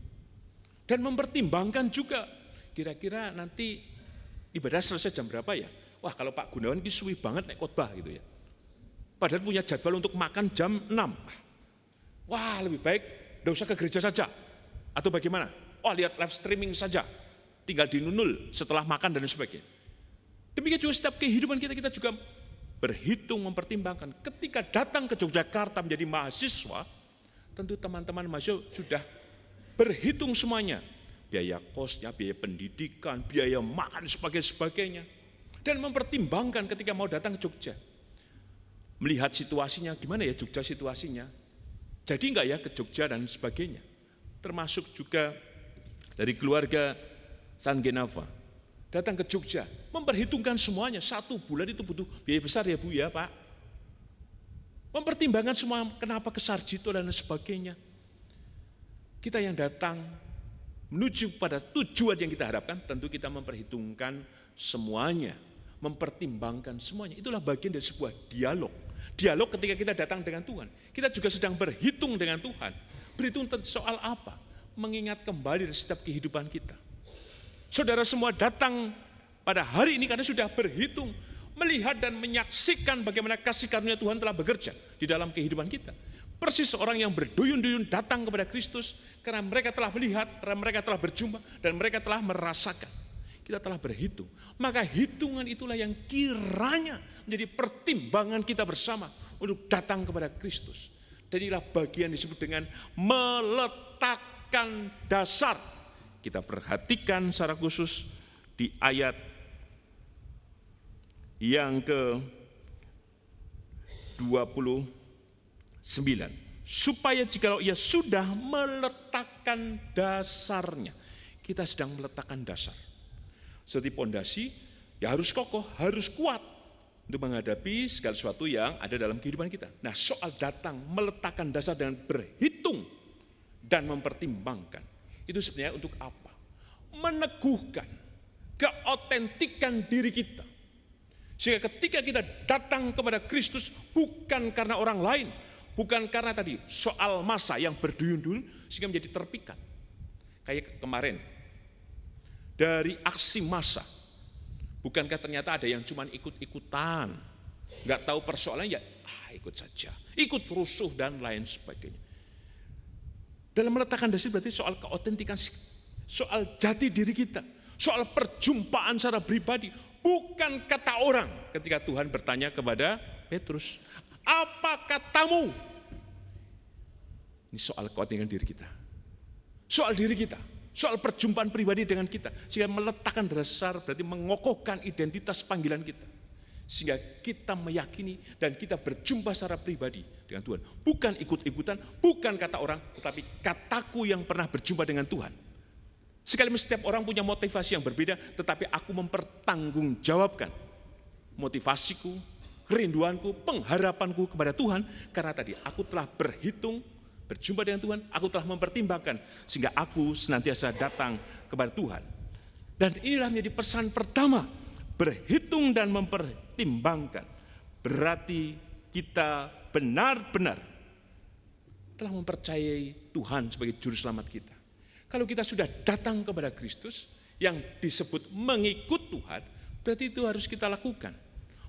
Dan mempertimbangkan juga, kira-kira nanti ibadah selesai jam berapa ya? Wah kalau Pak Gunawan ini suwi banget naik khotbah gitu ya. Padahal punya jadwal untuk makan jam 6. Wah lebih baik tidak usah ke gereja saja. Atau bagaimana? Oh lihat live streaming saja. Tinggal dinunul setelah makan dan sebagainya. Demikian juga setiap kehidupan kita juga berhitung, mempertimbangkan. Ketika datang ke Yogyakarta menjadi mahasiswa, tentu teman-teman mahasiswa sudah berhitung semuanya. Biaya kosnya, biaya pendidikan, biaya makan, sebagainya. Dan mempertimbangkan ketika mau datang ke Jogja. Melihat situasinya, gimana ya Jogja situasinya. Jadi enggak ya ke Jogja dan sebagainya. Termasuk juga dari keluarga San Genava. Datang ke Jogja, memperhitungkan semuanya. 1 bulan itu butuh biaya besar ya Bu ya Pak. Mempertimbangkan semua kenapa ke Sarjito dan sebagainya. Kita yang datang menuju pada tujuan yang kita harapkan, tentu kita memperhitungkan semuanya, mempertimbangkan semuanya. Itulah bagian dari sebuah dialog. Dialog ketika kita datang dengan Tuhan. Kita juga sedang berhitung dengan Tuhan. Berhitung soal apa? Mengingat kembali dari setiap kehidupan kita. Saudara semua datang pada hari ini karena sudah berhitung, melihat dan menyaksikan bagaimana kasih karunia Tuhan telah bekerja di dalam kehidupan kita. Persis orang yang berduyun-duyun datang kepada Kristus karena mereka telah melihat, karena mereka telah berjumpa, dan mereka telah merasakan. Kita telah berhitung. Maka hitungan itulah yang kiranya menjadi pertimbangan kita bersama untuk datang kepada Kristus. Dan inilah bagian disebut dengan meletakkan dasar. Kita perhatikan secara khusus di ayat yang ke-29. Supaya jikalau ia sudah meletakkan dasarnya. Kita sedang meletakkan dasar. Seperti pondasi, ya harus kokoh, harus kuat untuk menghadapi segala sesuatu yang ada dalam kehidupan kita. Nah, soal datang, meletakkan dasar dengan berhitung dan mempertimbangkan. Itu sebenarnya untuk apa? Meneguhkan keautentikan diri kita. Sehingga ketika kita datang kepada Kristus bukan karena orang lain, bukan karena tadi soal masa yang berduyun-duyun sehingga menjadi terpikat. Kayak kemarin, dari aksi massa, bukankah ternyata ada yang cuma ikut-ikutan, nggak tahu persoalannya, ya ikut saja, ikut rusuh dan lain sebagainya. Dalam meletakkan dasar berarti soal keautentikan, soal jati diri kita, soal perjumpaan secara pribadi, bukan kata orang. Ketika Tuhan bertanya kepada Petrus, apa katamu? Ini soal keautentikan diri kita, soal diri kita, soal perjumpaan pribadi dengan kita. Sehingga meletakkan dasar berarti mengokohkan identitas panggilan kita. Sehingga kita meyakini dan kita berjumpa secara pribadi dengan Tuhan. Bukan ikut-ikutan, bukan kata orang, tetapi kataku yang pernah berjumpa dengan Tuhan. Sekalipun setiap orang punya motivasi yang berbeda, tetapi aku mempertanggungjawabkan motivasiku, kerinduanku, pengharapanku kepada Tuhan. Karena tadi aku telah berhitung, berjumpa dengan Tuhan, aku telah mempertimbangkan, sehingga aku senantiasa datang kepada Tuhan. Dan inilah menjadi pesan pertama, berhitung dan mempertimbangkan. Berarti kita benar-benar telah mempercayai Tuhan sebagai juru selamat kita. Kalau kita sudah datang kepada Kristus, yang disebut mengikut Tuhan, berarti itu harus kita lakukan.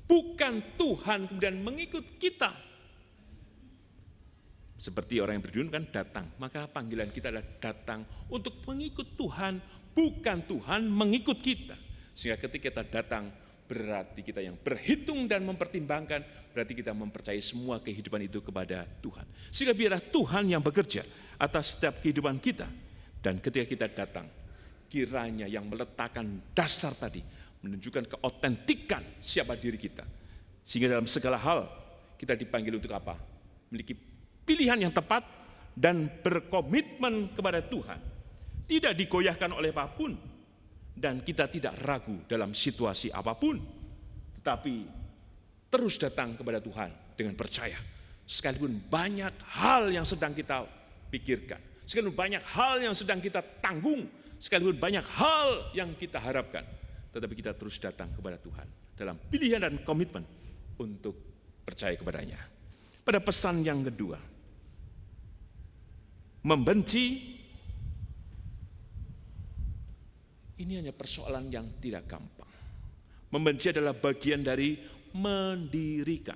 Bukan Tuhan kemudian mengikut kita. Seperti orang yang berduyun kan datang, maka panggilan kita adalah datang untuk mengikut Tuhan, bukan Tuhan mengikut kita. Sehingga ketika kita datang, berarti kita yang berhitung dan mempertimbangkan, berarti kita mempercayai semua kehidupan itu kepada Tuhan. Sehingga biarlah Tuhan yang bekerja atas setiap kehidupan kita. Dan ketika kita datang, kiranya yang meletakkan dasar tadi, menunjukkan keautentikan siapa diri kita. Sehingga dalam segala hal, kita dipanggil untuk apa? Memiliki pilihan yang tepat dan berkomitmen kepada Tuhan. Tidak digoyahkan oleh apapun. Dan kita tidak ragu dalam situasi apapun. Tetapi terus datang kepada Tuhan dengan percaya. Sekalipun banyak hal yang sedang kita pikirkan. Sekalipun banyak hal yang sedang kita tanggung. Sekalipun banyak hal yang kita harapkan. Tetapi kita terus datang kepada Tuhan. Dalam pilihan dan komitmen untuk percaya kepadanya. Pada pesan yang kedua. Membenci. Ini hanya persoalan yang tidak gampang. Membenci adalah bagian dari mendirikan.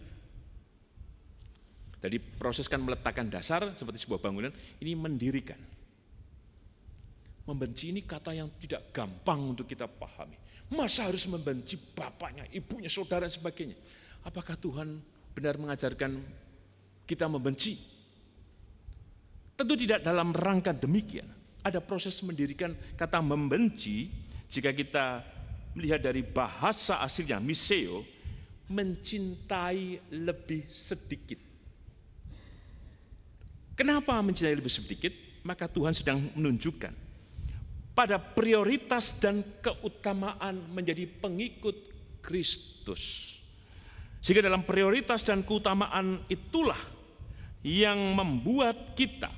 Jadi proses kan meletakkan dasar seperti sebuah bangunan, ini mendirikan. Membenci ini kata yang tidak gampang untuk kita pahami. Masa harus membenci bapaknya, ibunya, saudara, dan sebagainya. Apakah Tuhan benar mengajarkan kita membenci? Tentu tidak dalam rangka demikian. Ada proses mendirikan kata membenci, jika kita melihat dari bahasa aslinya, miseo, mencintai lebih sedikit. Kenapa mencintai lebih sedikit? Maka Tuhan sedang menunjukkan pada prioritas dan keutamaan menjadi pengikut Kristus. Sehingga dalam prioritas dan keutamaan itulah yang membuat kita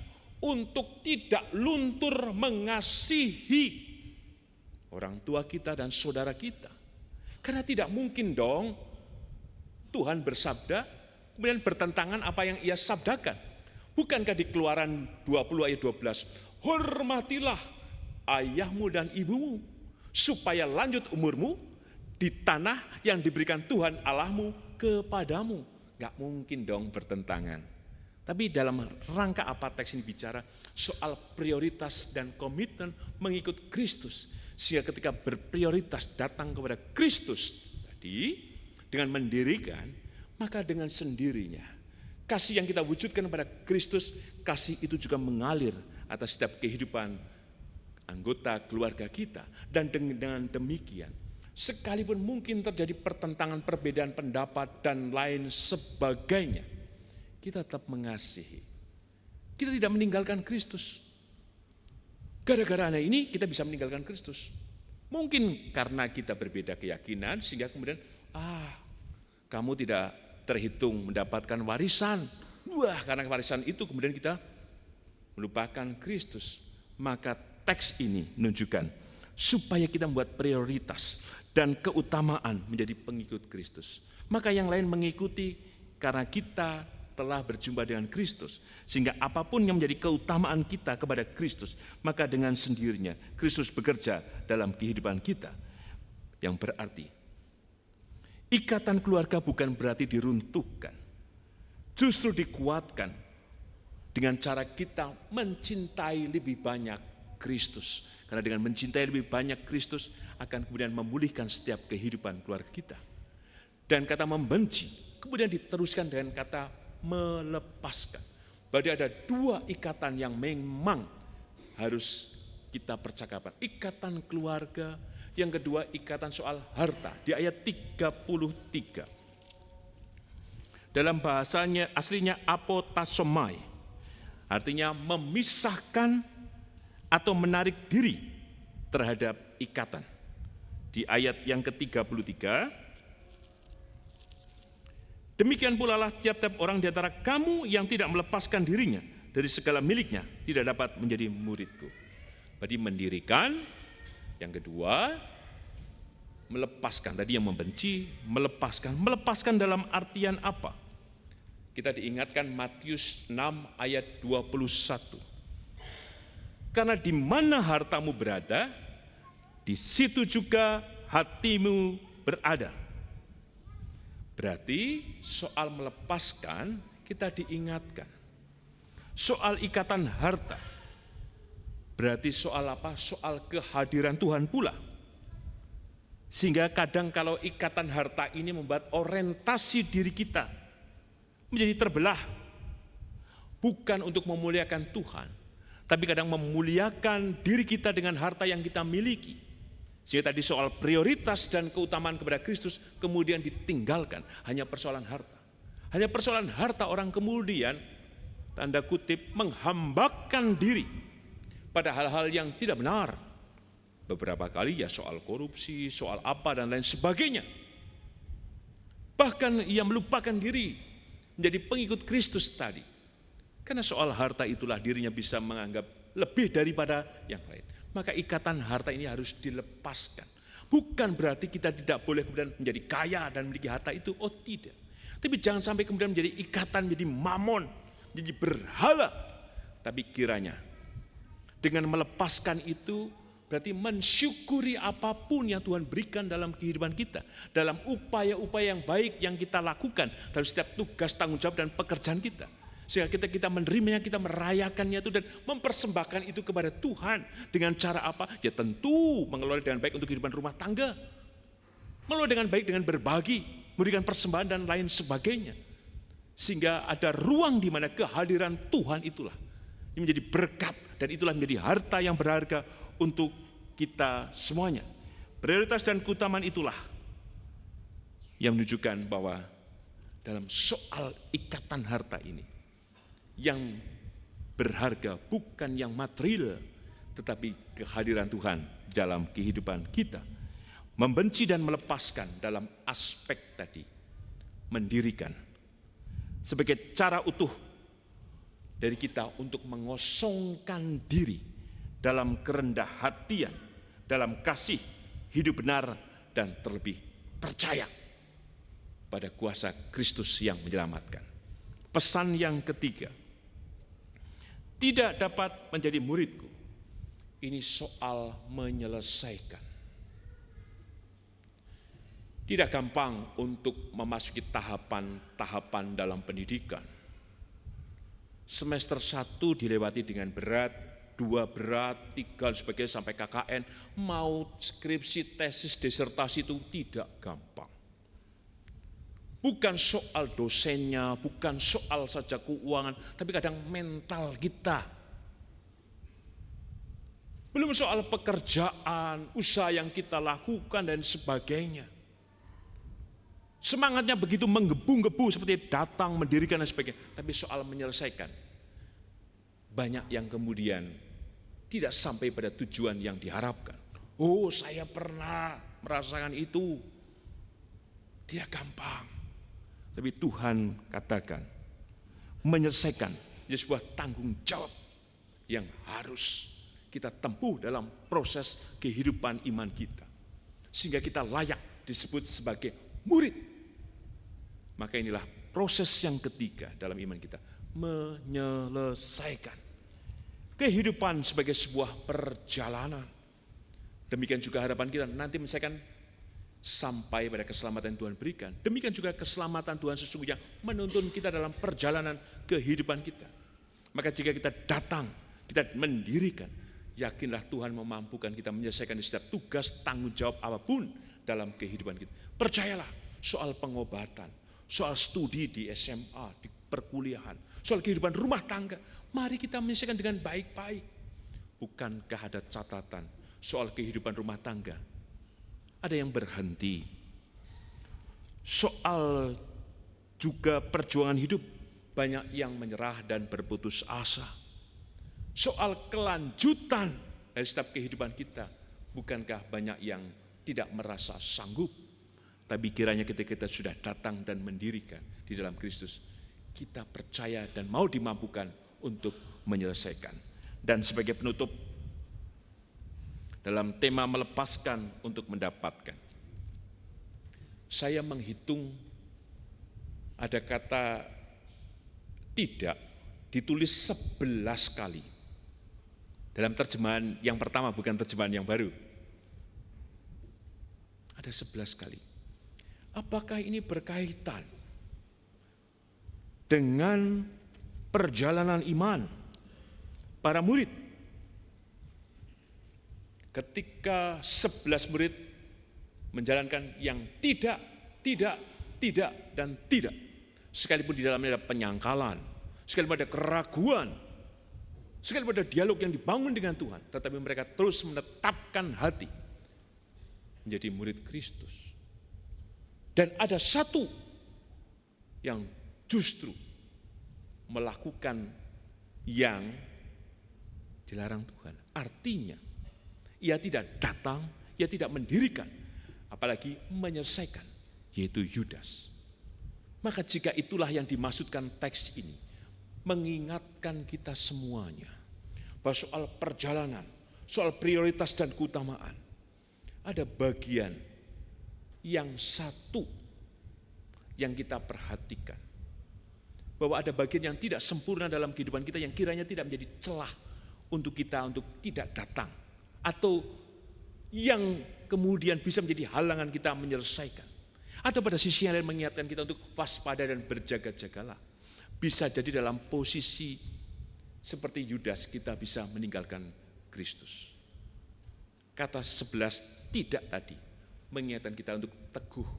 untuk tidak luntur mengasihi orang tua kita dan saudara kita. Karena tidak mungkin dong Tuhan bersabda kemudian bertentangan apa yang ia sabdakan. Bukankah di Keluaran 20 ayat 12, hormatilah ayahmu dan ibumu supaya lanjut umurmu di tanah yang diberikan Tuhan Allahmu kepadamu. Gak mungkin dong bertentangan. Tapi dalam rangka apa teks ini bicara? Soal prioritas dan komitmen mengikut Kristus. Sehingga ketika berprioritas datang kepada Kristus tadi, dengan mendirikan, maka dengan sendirinya kasih yang kita wujudkan kepada Kristus, kasih itu juga mengalir atas setiap kehidupan anggota keluarga kita. Dan dengan demikian, sekalipun mungkin terjadi pertentangan, perbedaan pendapat dan lain sebagainya, kita tetap mengasihi. Kita tidak meninggalkan Kristus. Gara-gara ini kita bisa meninggalkan Kristus. Mungkin karena kita berbeda keyakinan sehingga kemudian kamu tidak terhitung mendapatkan warisan. Wah, karena warisan itu kemudian kita melupakan Kristus. Maka teks ini menunjukkan supaya kita membuat prioritas dan keutamaan menjadi pengikut Kristus. Maka yang lain mengikuti karena kita telah berjumpa dengan Kristus. Sehingga apapun yang menjadi keutamaan kita kepada Kristus, maka dengan sendirinya Kristus bekerja dalam kehidupan kita. Yang berarti ikatan keluarga bukan berarti diruntuhkan, justru dikuatkan dengan cara kita mencintai lebih banyak Kristus. Karena dengan mencintai lebih banyak Kristus akan kemudian memulihkan setiap kehidupan keluarga kita. Dan kata membenci kemudian diteruskan dengan kata melepaskan. Berarti ada dua ikatan yang memang harus kita percakapan. Ikatan keluarga, yang kedua ikatan soal harta. Di ayat 33. Dalam bahasanya aslinya apotasomai. Artinya memisahkan atau menarik diri terhadap ikatan. Di ayat yang ke-33, demikian pula lah tiap-tiap orang di antara kamu yang tidak melepaskan dirinya dari segala miliknya tidak dapat menjadi muridku. Berarti mendirikan, yang kedua melepaskan. Tadi yang membenci, melepaskan. Melepaskan dalam artian apa? Kita diingatkan Matius 6 ayat 21. Karena di mana hartamu berada, di situ juga hatimu berada. Berarti soal melepaskan kita diingatkan. Soal ikatan harta. Berarti soal apa? Soal kehadiran Tuhan pula. Sehingga kadang kalau ikatan harta ini membuat orientasi diri kita menjadi terbelah. Bukan untuk memuliakan Tuhan, tapi kadang memuliakan diri kita dengan harta yang kita miliki. Sehingga tadi soal prioritas dan keutamaan kepada Kristus kemudian ditinggalkan. Hanya persoalan harta. Hanya persoalan harta orang kemudian, tanda kutip, menghambakan diri pada hal-hal yang tidak benar. Beberapa kali ya soal korupsi, soal apa dan lain sebagainya. Bahkan ia melupakan diri menjadi pengikut Kristus tadi. Karena soal harta itulah dirinya bisa menganggap lebih daripada yang lain. Maka ikatan harta ini harus dilepaskan. Bukan berarti kita tidak boleh kemudian menjadi kaya dan memiliki harta itu. Oh tidak. Tapi jangan sampai kemudian menjadi ikatan, menjadi mamon, menjadi berhala. Tapi kiranya dengan melepaskan itu berarti mensyukuri apapun yang Tuhan berikan dalam kehidupan kita. Dalam upaya-upaya yang baik yang kita lakukan dalam setiap tugas, tanggung jawab dan pekerjaan kita. Sehingga kita menerimanya, kita merayakannya itu dan mempersembahkan itu kepada Tuhan. Dengan cara apa? Ya tentu mengelola dengan baik untuk kehidupan rumah tangga. Mengelola dengan baik dengan berbagi, memberikan persembahan dan lain sebagainya. Sehingga ada ruang di mana kehadiran Tuhan itulah Ini menjadi berkat dan itulah menjadi harta yang berharga untuk kita semuanya. Prioritas dan keutamaan itulah yang menunjukkan bahwa dalam soal ikatan harta ini, yang berharga bukan yang material, tetapi kehadiran Tuhan dalam kehidupan kita. Membenci dan melepaskan dalam aspek tadi, mendirikan sebagai cara utuh dari kita untuk mengosongkan diri dalam kerendah hatian, dalam kasih, hidup benar, dan terlebih percaya pada kuasa Kristus yang menyelamatkan. Pesan yang ketiga, tidak dapat menjadi muridku. Ini soal menyelesaikan. Tidak gampang untuk memasuki tahapan-tahapan dalam pendidikan. Semester 1 dilewati dengan berat, 2 berat, 3 dan sebagainya sampai KKN. Mau skripsi, tesis, disertasi itu tidak gampang. Bukan soal dosennya, bukan soal saja keuangan, tapi kadang mental kita. Belum soal pekerjaan, usaha yang kita lakukan dan sebagainya. Semangatnya begitu menggebu-gebu seperti datang, mendirikan dan sebagainya. Tapi soal menyelesaikan, banyak yang kemudian tidak sampai pada tujuan yang diharapkan. Oh, saya pernah merasakan itu. Tidak gampang. Tapi Tuhan katakan, menyelesaikan menjadi sebuah tanggung jawab yang harus kita tempuh dalam proses kehidupan iman kita. Sehingga kita layak disebut sebagai murid. Maka inilah proses yang ketiga dalam iman kita, menyelesaikan. Kehidupan sebagai sebuah perjalanan. Demikian juga harapan kita nanti menyelesaikan sampai pada keselamatan yang Tuhan berikan. Demikian juga keselamatan Tuhan sesungguhnya menuntun kita dalam perjalanan kehidupan kita. Maka jika kita datang, kita mendirikan, yakinlah Tuhan memampukan kita menyelesaikan setiap tugas, tanggung jawab apapun dalam kehidupan kita. Percayalah, soal pengobatan, soal studi di SMA, di perkuliahan, soal kehidupan rumah tangga, mari kita menyelesaikan dengan baik-baik. Bukankah ada catatan soal kehidupan rumah tangga? Ada yang berhenti. Soal juga perjuangan hidup, banyak yang menyerah dan berputus asa. Soal kelanjutan dari setiap kehidupan kita, bukankah banyak yang tidak merasa sanggup? Tapi kiranya ketika kita sudah datang dan mendirikan di dalam Kristus, kita percaya dan mau dimampukan untuk menyelesaikan. Dan sebagai penutup, dalam tema melepaskan untuk mendapatkan, saya menghitung ada kata tidak ditulis 11 kali. Dalam terjemahan yang pertama, bukan terjemahan yang baru. Ada 11 kali. Apakah ini berkaitan dengan perjalanan iman para murid? Ketika 11 murid menjalankan yang tidak, dan tidak. Sekalipun di dalamnya ada penyangkalan, sekalipun ada keraguan, sekalipun ada dialog yang dibangun dengan Tuhan, tetapi mereka terus menetapkan hati menjadi murid Kristus. Dan ada satu yang justru melakukan yang dilarang Tuhan. Artinya, ia tidak datang, ia tidak mendirikan, apalagi menyelesaikan, yaitu Yudas. Maka jika itulah yang dimaksudkan teks ini, mengingatkan kita semuanya, bahwa soal perjalanan, soal prioritas dan keutamaan, ada bagian yang satu yang kita perhatikan. Bahwa ada bagian yang tidak sempurna dalam kehidupan kita yang kiranya tidak menjadi celah untuk kita untuk tidak datang. Atau yang kemudian bisa menjadi halangan kita menyelesaikan. Atau pada sisi yang lain mengingatkan kita untuk waspada dan berjaga-jagalah. Bisa jadi dalam posisi seperti Yudas kita bisa meninggalkan Kristus. Kata 11 tidak tadi mengingatkan kita untuk teguh,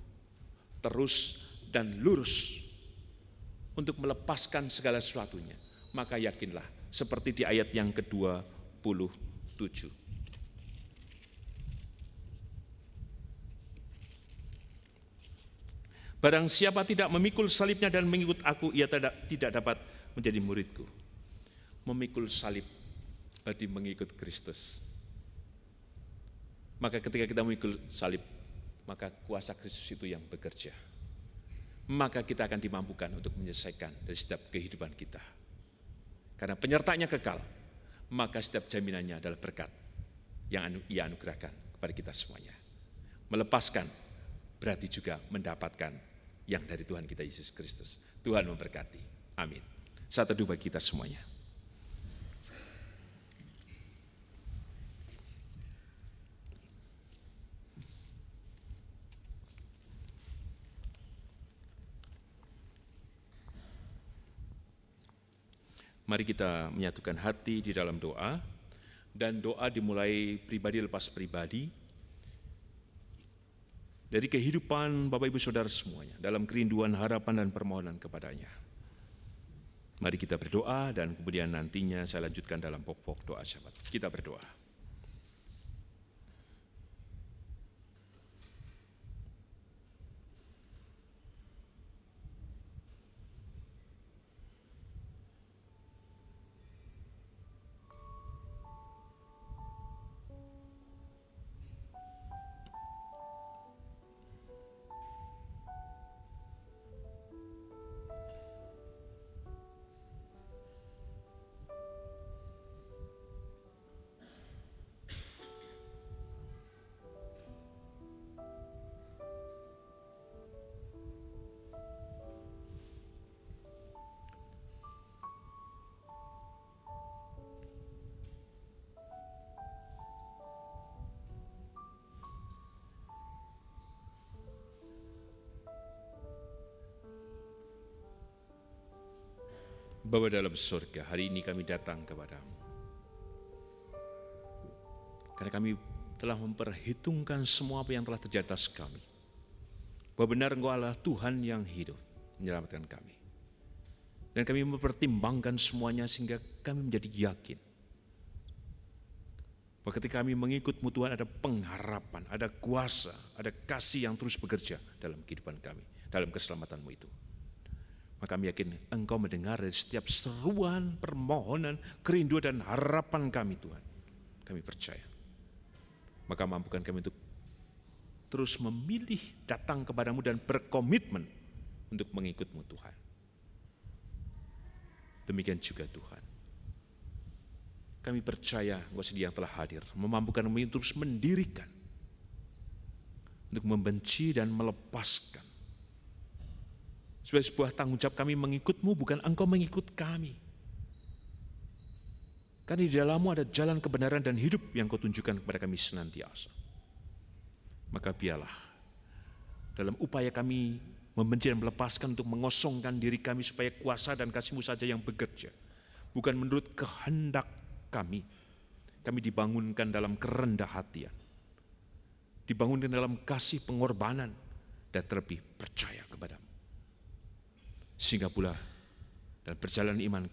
terus dan lurus untuk melepaskan segala sesuatunya. Maka yakinlah seperti di ayat yang ke-27. Barang siapa tidak memikul salibnya dan mengikut aku, ia tidak dapat menjadi muridku. Memikul salib berarti mengikut Kristus. Maka ketika kita memikul salib, maka kuasa Kristus itu yang bekerja. Maka kita akan dimampukan untuk menyelesaikan dari setiap kehidupan kita. Karena penyertanya kekal, maka setiap jaminannya adalah berkat yang Ia anugerahkan kepada kita semuanya. Melepaskan berarti juga mendapatkan yang dari Tuhan kita Yesus Kristus. Tuhan memberkati. Amin. Saat teduh bagi kita semuanya. Mari kita menyatukan hati di dalam doa, dan doa dimulai pribadi lepas pribadi, dari kehidupan Bapak Ibu Saudara semuanya, dalam kerinduan, harapan, dan permohonan kepadanya. Mari kita berdoa, dan kemudian nantinya saya lanjutkan dalam pokok doa syafaat. Kita berdoa. Bapa dalam surga, hari ini kami datang kepadamu. Karena kami telah memperhitungkan semua apa yang telah terjadi atas kami. Bahwa benar Engkau adalah Tuhan yang hidup, menyelamatkan kami. Dan kami mempertimbangkan semuanya sehingga kami menjadi yakin. Bahwa ketika kami mengikut-Mu Tuhan, ada pengharapan, ada kuasa, ada kasih yang terus bekerja dalam kehidupan kami, dalam keselamatan-Mu itu. Maka kami yakin Engkau mendengar dari setiap seruan, permohonan, kerinduan dan harapan kami Tuhan. Kami percaya. Maka mampukan kami untuk terus memilih datang kepadamu dan berkomitmen untuk mengikut-Mu Tuhan. Demikian juga Tuhan. Kami percaya Engkau sendiri yang telah hadir, memampukan kami terus mendirikan, untuk membenci dan melepaskan. Sebagai sebuah tanggung jawab kami mengikut-Mu, bukan Engkau mengikut kami. Karena di dalam-Mu ada jalan kebenaran dan hidup yang Kau tunjukkan kepada kami senantiasa. Maka biarlah dalam upaya kami membenci dan melepaskan untuk mengosongkan diri kami supaya kuasa dan kasih-Mu saja yang bekerja. Bukan menurut kehendak kami. Kami dibangunkan dalam kerendah hatian. Dibangunkan dalam kasih pengorbanan dan terlebih percaya kepada-Mu. Sehingga pula dalam perjalanan iman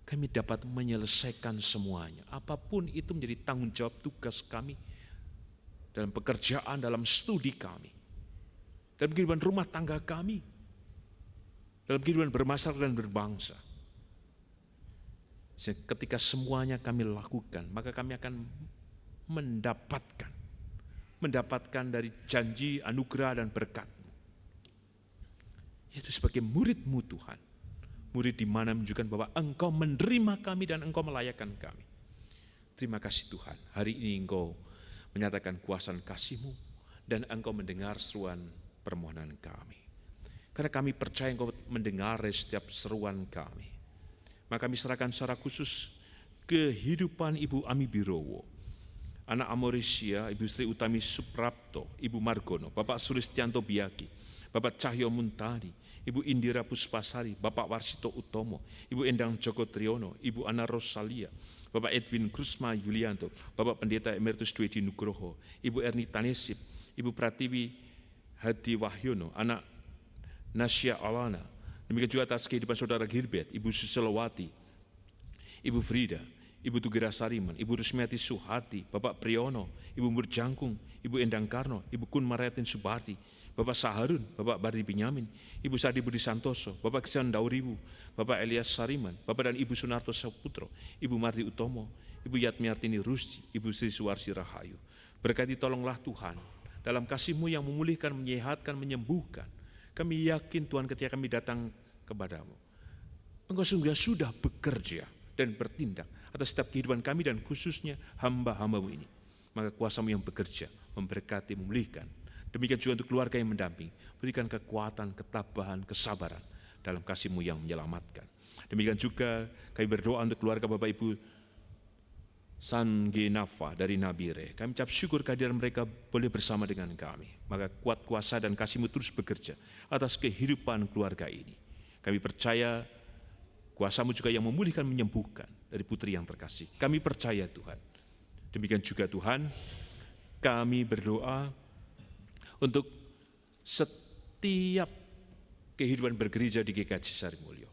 kami dapat menyelesaikan semuanya. Apapun itu menjadi tanggung jawab tugas kami, dalam pekerjaan, dalam studi kami, dalam kehidupan rumah tangga kami, dalam kehidupan bermasyarakat dan berbangsa. Sehingga ketika semuanya kami lakukan, maka kami akan mendapatkan dari janji, anugerah, dan berkat. Yaitu sebagai murid-Mu Tuhan. Murid di mana menunjukkan bahwa Engkau menerima kami dan Engkau melayakkan kami. Terima kasih Tuhan. Hari ini Engkau menyatakan kuasa kasih-Mu dan Engkau mendengar seruan permohonan kami. Karena kami percaya Engkau mendengar setiap seruan kami. Maka kami serahkan secara khusus kehidupan Ibu Ami Birowo, anak Amorisia, Ibu Sri Utami Suprapto, Ibu Margono, Bapak Sulistianto Biaki, Bapak Cahyo Muntadi, Ibu Indira Puspasari, Bapak Warsito Utomo, Ibu Endang Joko Triyono, Ibu Ana Rosalia, Bapak Edwin Krusma Yulianto, Bapak Pendeta Emeritus Dwedi Nugroho, Ibu Erni Tanesip, Ibu Pratiwi Hadi Wahyono, anak Nasya Alana. Demikian juga atas kehidupan Saudara Gilbert, Ibu Susilowati, Ibu Frida, Ibu Tugira Sariman, Ibu Rusmiati Suharti, Bapak Priyono, Ibu Murjangkung, Ibu Endang Karno, Ibu Kun Mariatin Subarti, Bapak Saharun, Bapak Bardi Binyamin, Ibu Sadi Budi Santoso, Bapak Kisan Dauribu, Bapak Elias Sariman, Bapak dan Ibu Sunarto Saputro, Ibu Marti Utomo, Ibu Yatmiartini Rusdi, Ibu Sri Suwarsi Rahayu. Berkati tolonglah Tuhan, dalam kasih-Mu yang memulihkan, menyehatkan, menyembuhkan. Kami yakin Tuhan ketika kami datang kepadamu, Engkau sungguh sudah bekerja dan bertindak atas setiap kehidupan kami dan khususnya hamba-hamba-Mu ini. Maka kuasa-Mu yang bekerja, memberkati, memulihkan. Demikian juga untuk keluarga yang mendamping, berikan kekuatan, ketabahan, kesabaran dalam kasih-Mu yang menyelamatkan. Demikian juga kami berdoa untuk keluarga Bapak Ibu Sange Nafa dari Nabire. Kami ucap syukur kehadiran mereka boleh bersama dengan kami. Maka kuat kuasa dan kasih-Mu terus bekerja atas kehidupan keluarga ini. Kami percaya kuasa-Mu juga yang memulihkan, menyembuhkan dari putri yang terkasih. Kami percaya Tuhan. Demikian juga Tuhan, kami berdoa untuk setiap kehidupan bergereja di GKJ Sarimulyo.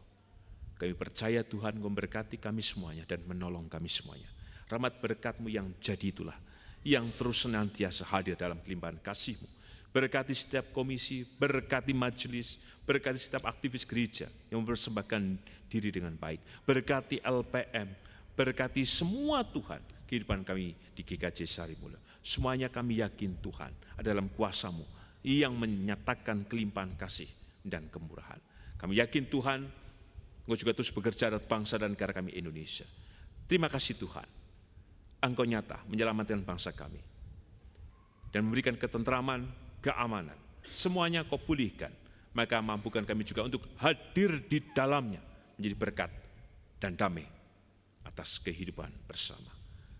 Kami percaya Tuhan memberkati kami semuanya dan menolong kami semuanya. Rahmat berkat-Mu yang jadi itulah, yang terus senantiasa hadir dalam kelimpahan kasih-Mu. Berkati setiap komisi, berkati majelis, berkati setiap aktivis gereja yang mempersembahkan diri dengan baik. Berkati LPM, berkati semua Tuhan kehidupan kami di GKJ Sarimulyo. Semuanya kami yakin Tuhan ada dalam kuasa-Mu yang menyatakan kelimpahan kasih dan kemurahan. Kami yakin Tuhan, Engkau juga terus bekerja atas bangsa dan negara kami Indonesia. Terima kasih Tuhan, Engkau nyata menyelamatkan bangsa kami dan memberikan ketentraman, keamanan. Semuanya Kau pulihkan, maka mampukan kami juga untuk hadir di dalamnya menjadi berkat dan damai atas kehidupan bersama.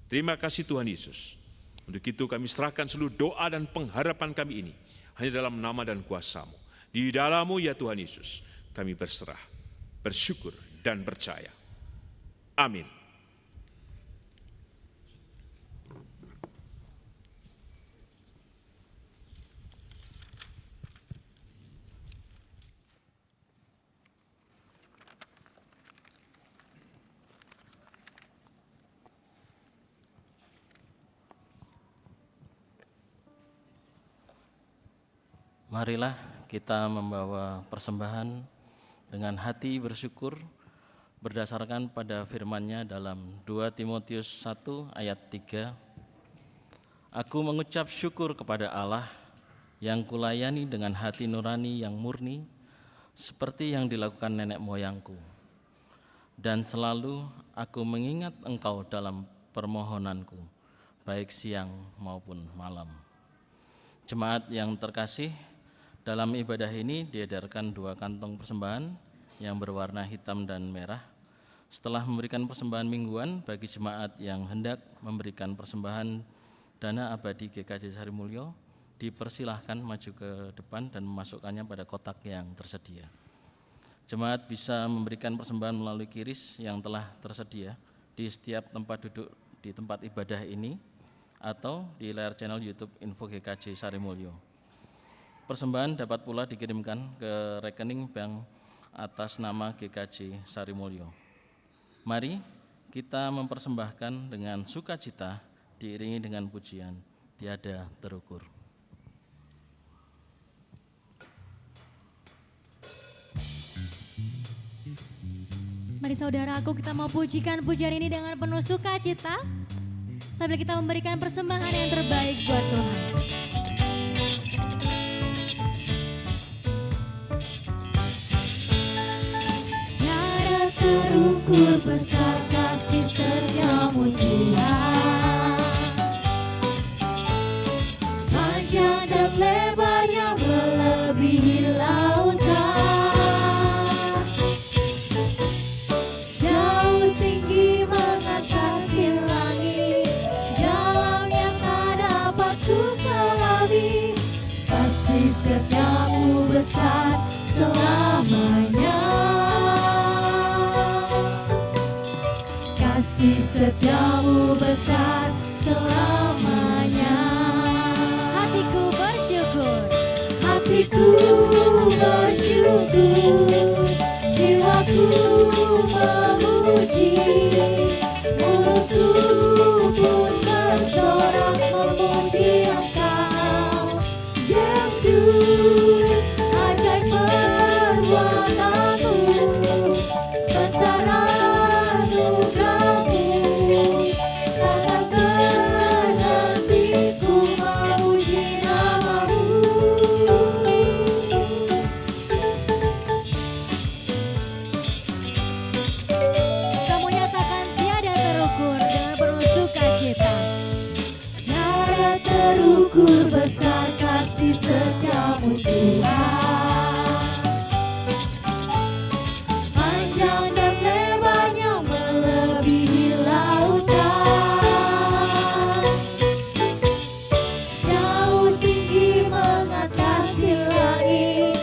Terima kasih Tuhan Yesus. Untuk itu kami serahkan seluruh doa dan pengharapan kami ini hanya dalam nama dan kuasa-Mu. Di dalam-Mu ya Tuhan Yesus, kami berserah, bersyukur dan percaya. Amin. Marilah kita membawa persembahan dengan hati bersyukur berdasarkan pada firman-Nya dalam 2 Timotius 1 ayat 3. Aku mengucap syukur kepada Allah yang kulayani dengan hati nurani yang murni seperti yang dilakukan nenek moyangku. Dan selalu aku mengingat Engkau dalam permohonanku, baik siang maupun malam. Jemaat yang terkasih, dalam ibadah ini diedarkan 2 kantong persembahan yang berwarna hitam dan merah. Setelah memberikan persembahan mingguan bagi jemaat yang hendak memberikan persembahan dana abadi GKJ Sarimulyo, dipersilahkan maju ke depan dan memasukkannya pada kotak yang tersedia. Jemaat bisa memberikan persembahan melalui kiris yang telah tersedia di setiap tempat duduk di tempat ibadah ini atau di layar channel YouTube Info GKJ Sarimulyo. Persembahan dapat pula dikirimkan ke rekening bank atas nama GKJ Sarimulyo. Mari kita mempersembahkan dengan sukacita diiringi dengan pujian tiada terukur. Mari saudaraku, kita mau pujikan pujian ini dengan penuh sukacita sambil kita memberikan persembahan yang terbaik buat Tuhan. Terukur besar kasih setiamu Tuhan, panjang dan lebarnya melebihi lautan, jauh tinggi mengatasi langit, dalamnya tak dapat ku selami, kasih setiamu besar selamanya. Kasih setiamu besar selamanya. Hatiku bersyukur, hatiku bersyukur, jiwaku memuji. jiwaku pun bersorak memuji Engkau. Yesus, ajaib perbuatanmu, besar anugerahmu, takkan berhenti ku memuji namamu. Kamu nyatakan tiada terukur dengan penuh sukacita. Tiada terukur besar kasih setiamu Tuhan. Panjang dan lebarnya melebihi lautan. Jauh tinggi mengatasi langit,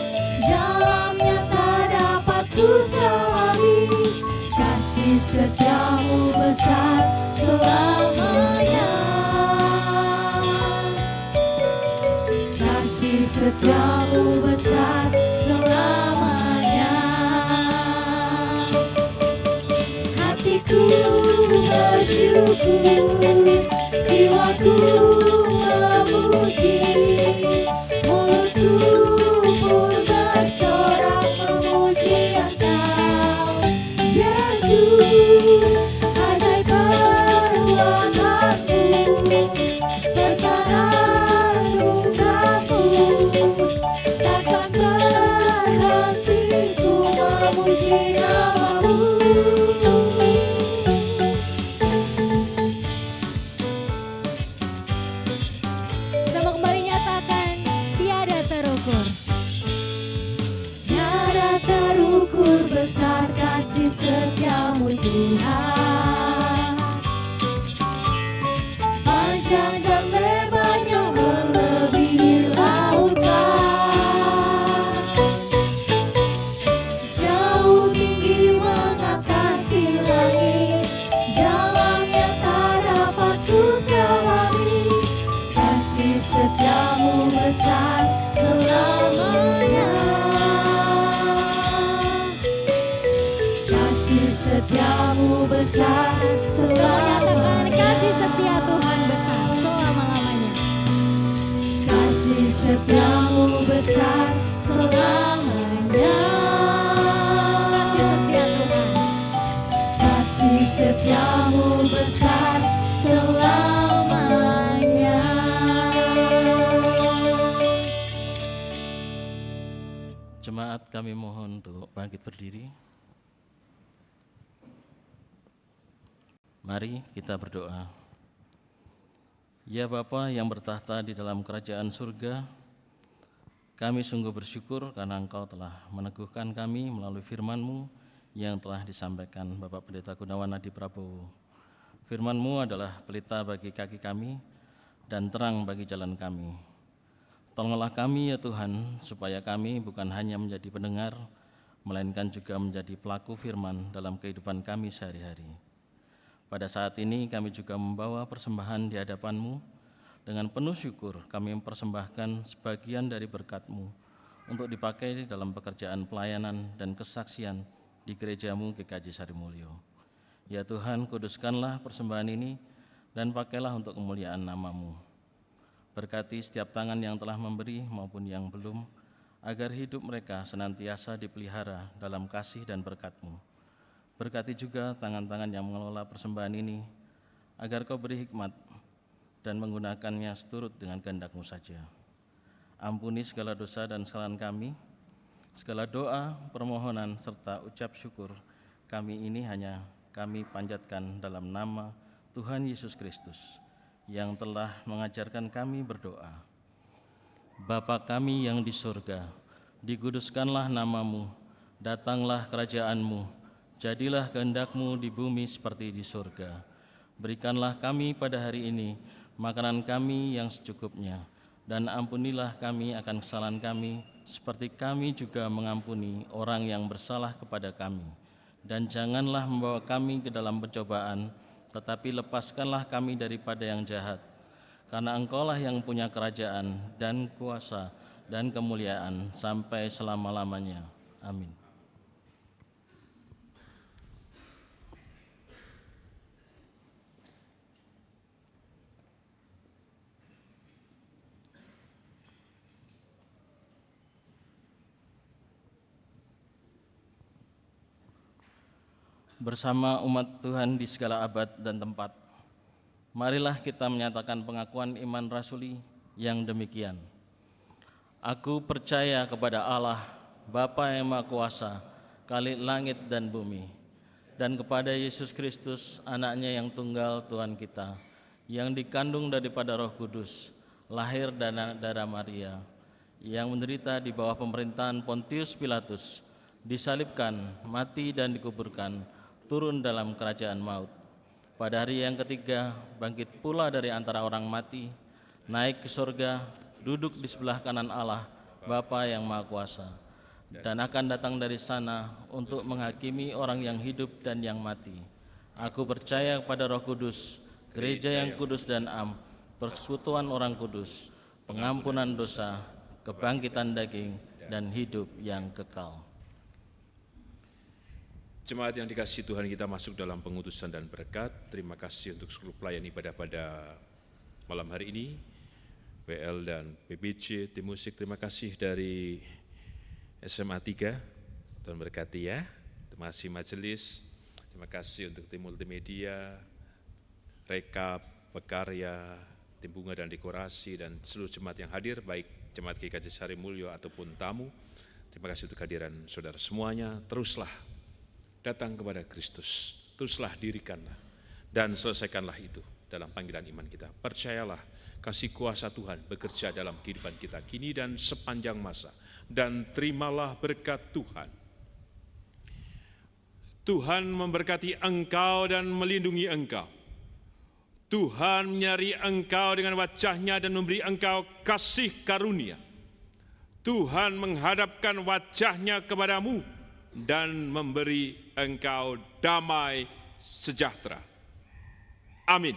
jalannya tak dapat ku selami. Kasih setiamu besar selamanya. Kasih setiamu besar selamanya. Hatiku bersyukur, jiwaku memuji, mulutku pun bersorak memuji Engkau. Yesus, ajaib perbuatanmu, besar anugerahmu, takkan berhenti ku memuji namamu. Kita mau kembali nyatakan tiada terukur. Tiada terukur besar kasih setiamu Tuhan. Panjang dan lebarnya melebihi lautan. Jauh tinggi mengatasi langit, jalannya tak dapat ku selami. Kasih setiamu besar selamanya. Kasih setiamu besar Nyatakan selamanya. kasih setia Tuhan besar selama-lamanya. Kasih setiamu besar selamanya. Kasih setia Tuhan. Kasih setiamu besar selamanya. Jemaat, kami mohon untuk bangkit berdiri. Mari kita berdoa. Ya Bapa yang bertahta di dalam kerajaan surga, kami sungguh bersyukur karena Engkau telah meneguhkan kami melalui firman-Mu yang telah disampaikan Bapak Pendeta Gunawan Adi Prabowo. Firman-Mu adalah pelita bagi kaki kami dan terang bagi jalan kami. Tolonglah kami ya Tuhan, supaya kami bukan hanya menjadi pendengar, melainkan juga menjadi pelaku firman dalam kehidupan kami sehari-hari. Pada saat ini kami juga membawa persembahan di hadapan-Mu. Dengan penuh syukur kami mempersembahkan sebagian dari berkat-Mu untuk dipakai dalam pekerjaan pelayanan dan kesaksian di gereja-Mu GKJ Sarimulyo. Ya Tuhan, kuduskanlah persembahan ini dan pakailah untuk kemuliaan nama-Mu. Berkati setiap tangan yang telah memberi maupun yang belum, agar hidup mereka senantiasa dipelihara dalam kasih dan berkat-Mu. Berkati juga tangan-tangan yang mengelola persembahan ini, agar Kau beri hikmat dan menggunakannya seturut dengan kehendak-Mu saja. Ampuni segala dosa dan kesalahan kami, segala doa, permohonan, serta ucap syukur kami ini hanya kami panjatkan dalam nama Tuhan Yesus Kristus, yang telah mengajarkan kami berdoa. Bapa kami yang di surga, dikuduskanlah nama-Mu, datanglah kerajaan-Mu, jadilah kehendak-Mu di bumi seperti di surga. Berikanlah kami pada hari ini makanan kami yang secukupnya, dan ampunilah kami akan kesalahan kami, seperti kami juga mengampuni orang yang bersalah kepada kami. Dan janganlah membawa kami ke dalam pencobaan, tetapi lepaskanlah kami daripada yang jahat. Karena Engkaulah yang punya kerajaan dan kuasa dan kemuliaan sampai selama-lamanya. Amin. bersama umat Tuhan di segala abad dan tempat. Marilah kita menyatakan pengakuan iman rasuli yang demikian. Aku percaya kepada Allah, Bapa yang Maha Kuasa, Khalik langit dan bumi, dan kepada Yesus Kristus, anaknya yang tunggal Tuhan kita, yang dikandung daripada Roh Kudus, lahir dari darah Maria, yang menderita di bawah pemerintahan Pontius Pilatus, disalibkan, mati dan dikuburkan, turun dalam kerajaan maut. Pada hari yang ketiga, bangkit pula dari antara orang mati, naik ke surga, duduk di sebelah kanan Allah, Bapa yang Maha Kuasa, dan akan datang dari sana untuk menghakimi orang yang hidup dan yang mati. Aku percaya kepada Roh Kudus, gereja yang kudus dan am, persekutuan orang kudus, pengampunan dosa, kebangkitan daging, dan hidup yang kekal. Jemaat yang dikasihi Tuhan, kita masuk dalam pengutusan dan berkat. Terima kasih untuk seluruh pelayan ibadah pada malam hari ini. WL dan PBC, tim musik, terima kasih dari SMA 3, Tuhan berkati ya. Terima kasih majelis, terima kasih untuk tim multimedia, rekap, pekarya, tim bunga dan dekorasi, dan seluruh jemaat yang hadir, baik jemaat GKJ Sarimulyo ataupun tamu. Terima kasih untuk kehadiran saudara semuanya. Teruslah datang kepada Kristus, teruslah dirikanlah dan selesaikanlah itu dalam panggilan iman kita. Percayalah, kasih kuasa Tuhan bekerja dalam kehidupan kita kini dan sepanjang masa, dan terimalah berkat Tuhan. Tuhan memberkati engkau dan melindungi engkau. Tuhan menyari engkau dengan wajah-Nya dan memberi engkau kasih karunia. Tuhan menghadapkan wajah-Nya kepadamu dan memberi engkau damai sejahtera. Amin.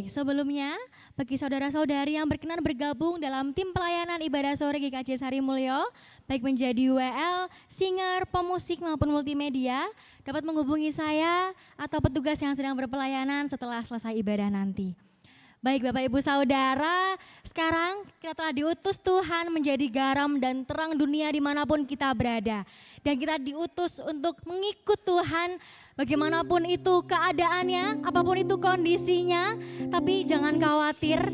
Sebelumnya, bagi saudara-saudari yang berkenan bergabung dalam tim pelayanan ibadah sore GKJ Sarimulyo, baik menjadi WL, singer, pemusik maupun multimedia, dapat menghubungi saya atau petugas yang sedang berpelayanan setelah selesai ibadah nanti. Baik Bapak Ibu Saudara, sekarang kita telah diutus Tuhan menjadi garam dan terang dunia dimanapun kita berada. Dan kita diutus untuk mengikut Tuhan bagaimanapun itu keadaannya, apapun itu kondisinya. Tapi jangan khawatir,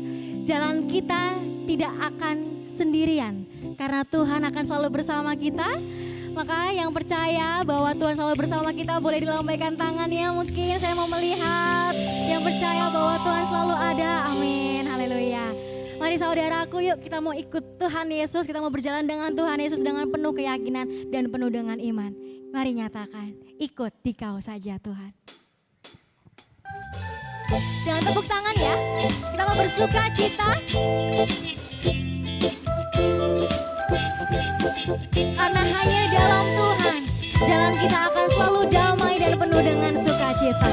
jalan kita tidak akan sendirian. Karena Tuhan akan selalu bersama kita. Maka yang percaya bahwa Tuhan selalu bersama kita boleh dilambaikan tangannya. Mungkin saya mau melihat yang percaya bahwa Tuhan selalu ada. Amin, haleluya. Mari saudaraku, yuk kita mau ikut Tuhan Yesus. Kita mau berjalan dengan Tuhan Yesus dengan penuh keyakinan dan penuh dengan iman. Mari nyatakan, ikut Dikau saja Tuhan. Jangan tepuk tangan ya, kita mau bersuka cita. Karena hanya dalam Tuhan, jalan kita akan selalu damai dan penuh dengan sukacita.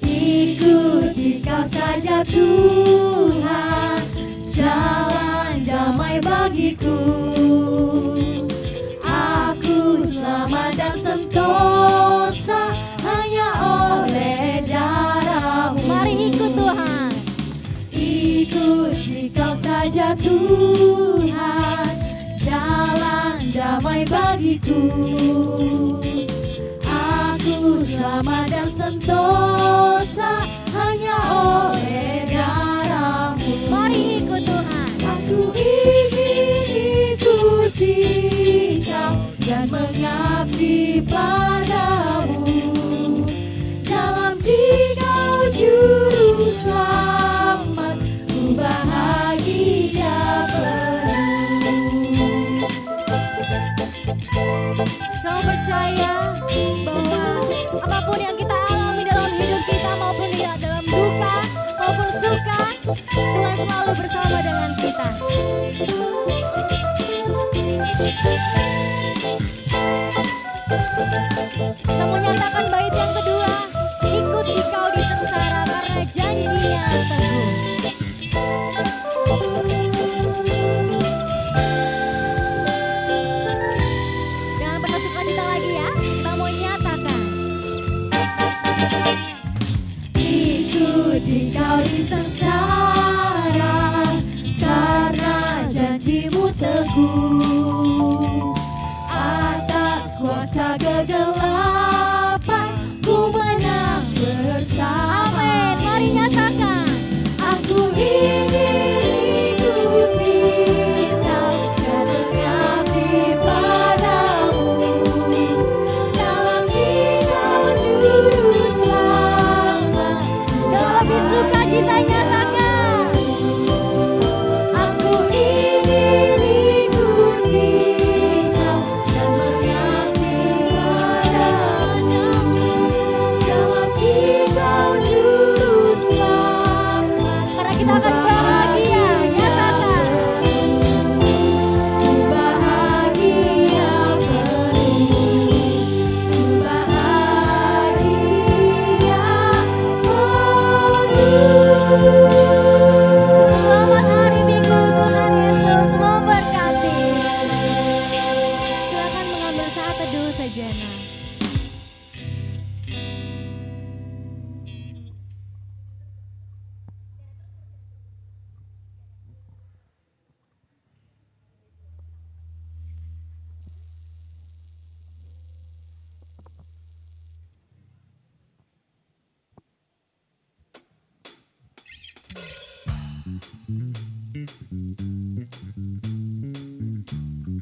Ikut Dikau saja Tuhan, jalan damai bagiku. Aku selamat dan sentosa hanya oleh darah-Mu. Mari ikut Tuhan. Ikut Dikau saja Tuhan, jalan damai bagiku. Aku selamat dan sentosa hanya oleh darah-Mu. Mari ikut Tuhan. Aku ingin ikuti Kau dan mengabdi padamu. Dalam Dikau juru selamat, ku bahagia Kamu percaya bahwa apapun yang kita alami dalam hidup kita maupun dalam duka maupun suka, Tuhan selalu bersama dengan kita. Kita mau nyatakan bait yang kedua, ikut dikau di sengsara karena janjinya teguh. Jangan pernah sukacita lagi ya, kita mau nyatakan. Ikut dikau di sengsara karena janjimu teguh. Atas kuasa kegelapan ku menang bersama. Amin, mari nyatakan. Aku ingin ikuti kau dan mengabdi padamu. Dalam hidau juru selamat. Lebih suka cita nyatakan. Aku ingin ikuti kau dan mengabdi padamu. Dalam hidau juru selamat. Karena kita akan bahagia, nyatakan. Bahagia penuh, bahagia penuh. Selamat hari Minggu, Tuhan Yesus memberkati. Silakan mengambil saat teduh sejenak.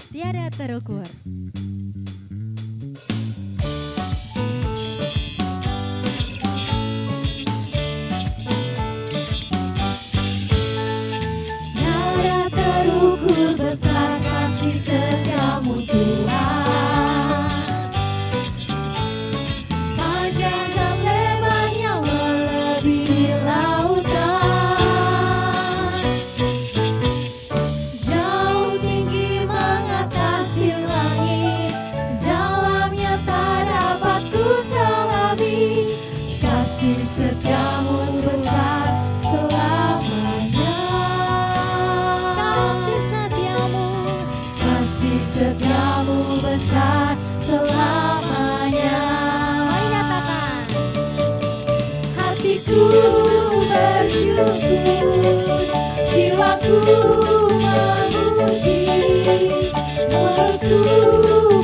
Tiada terukur. Tiada terukur besar kasih setiamu Tuhan. Panjang dan lebarnya melebihi lautan. Jauh tinggi mengatasi langit, dalamnya tak dapat ku selami. Kasih setiamu besar selamanya. Kasih setiamu. Kasih setiamu besar selamanya. Mari nyatakan. Hatiku bersyukur, jiwaku memuji, mulutku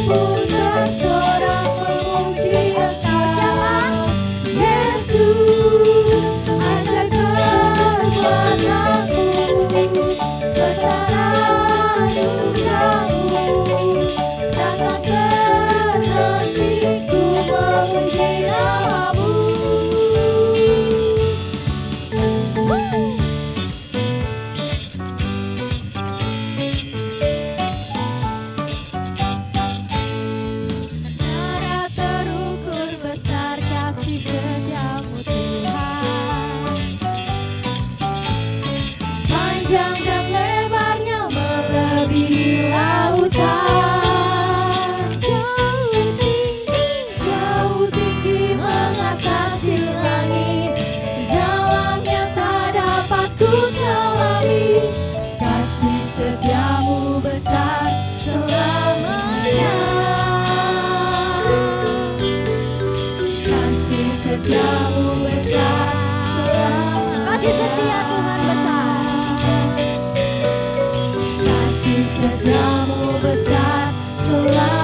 pun bersorak memuji Engkau. Siapa? Yesus, ajaib perbuatanmu, besar anugerahmu, takkan berhenti ku memuji namamu. Tiada terukur besar kasih setiamu Tuhan. Panjang dan lebarnya melebihi lautan. Jauh tinggi mengatasi langit, dalamnya tak dapat ku selami. Kasih setiamu besar selamanya. Kasih setiamu besar selamanya. Kasih setia Tuhan besar. Kasih setiamu besar selamanya.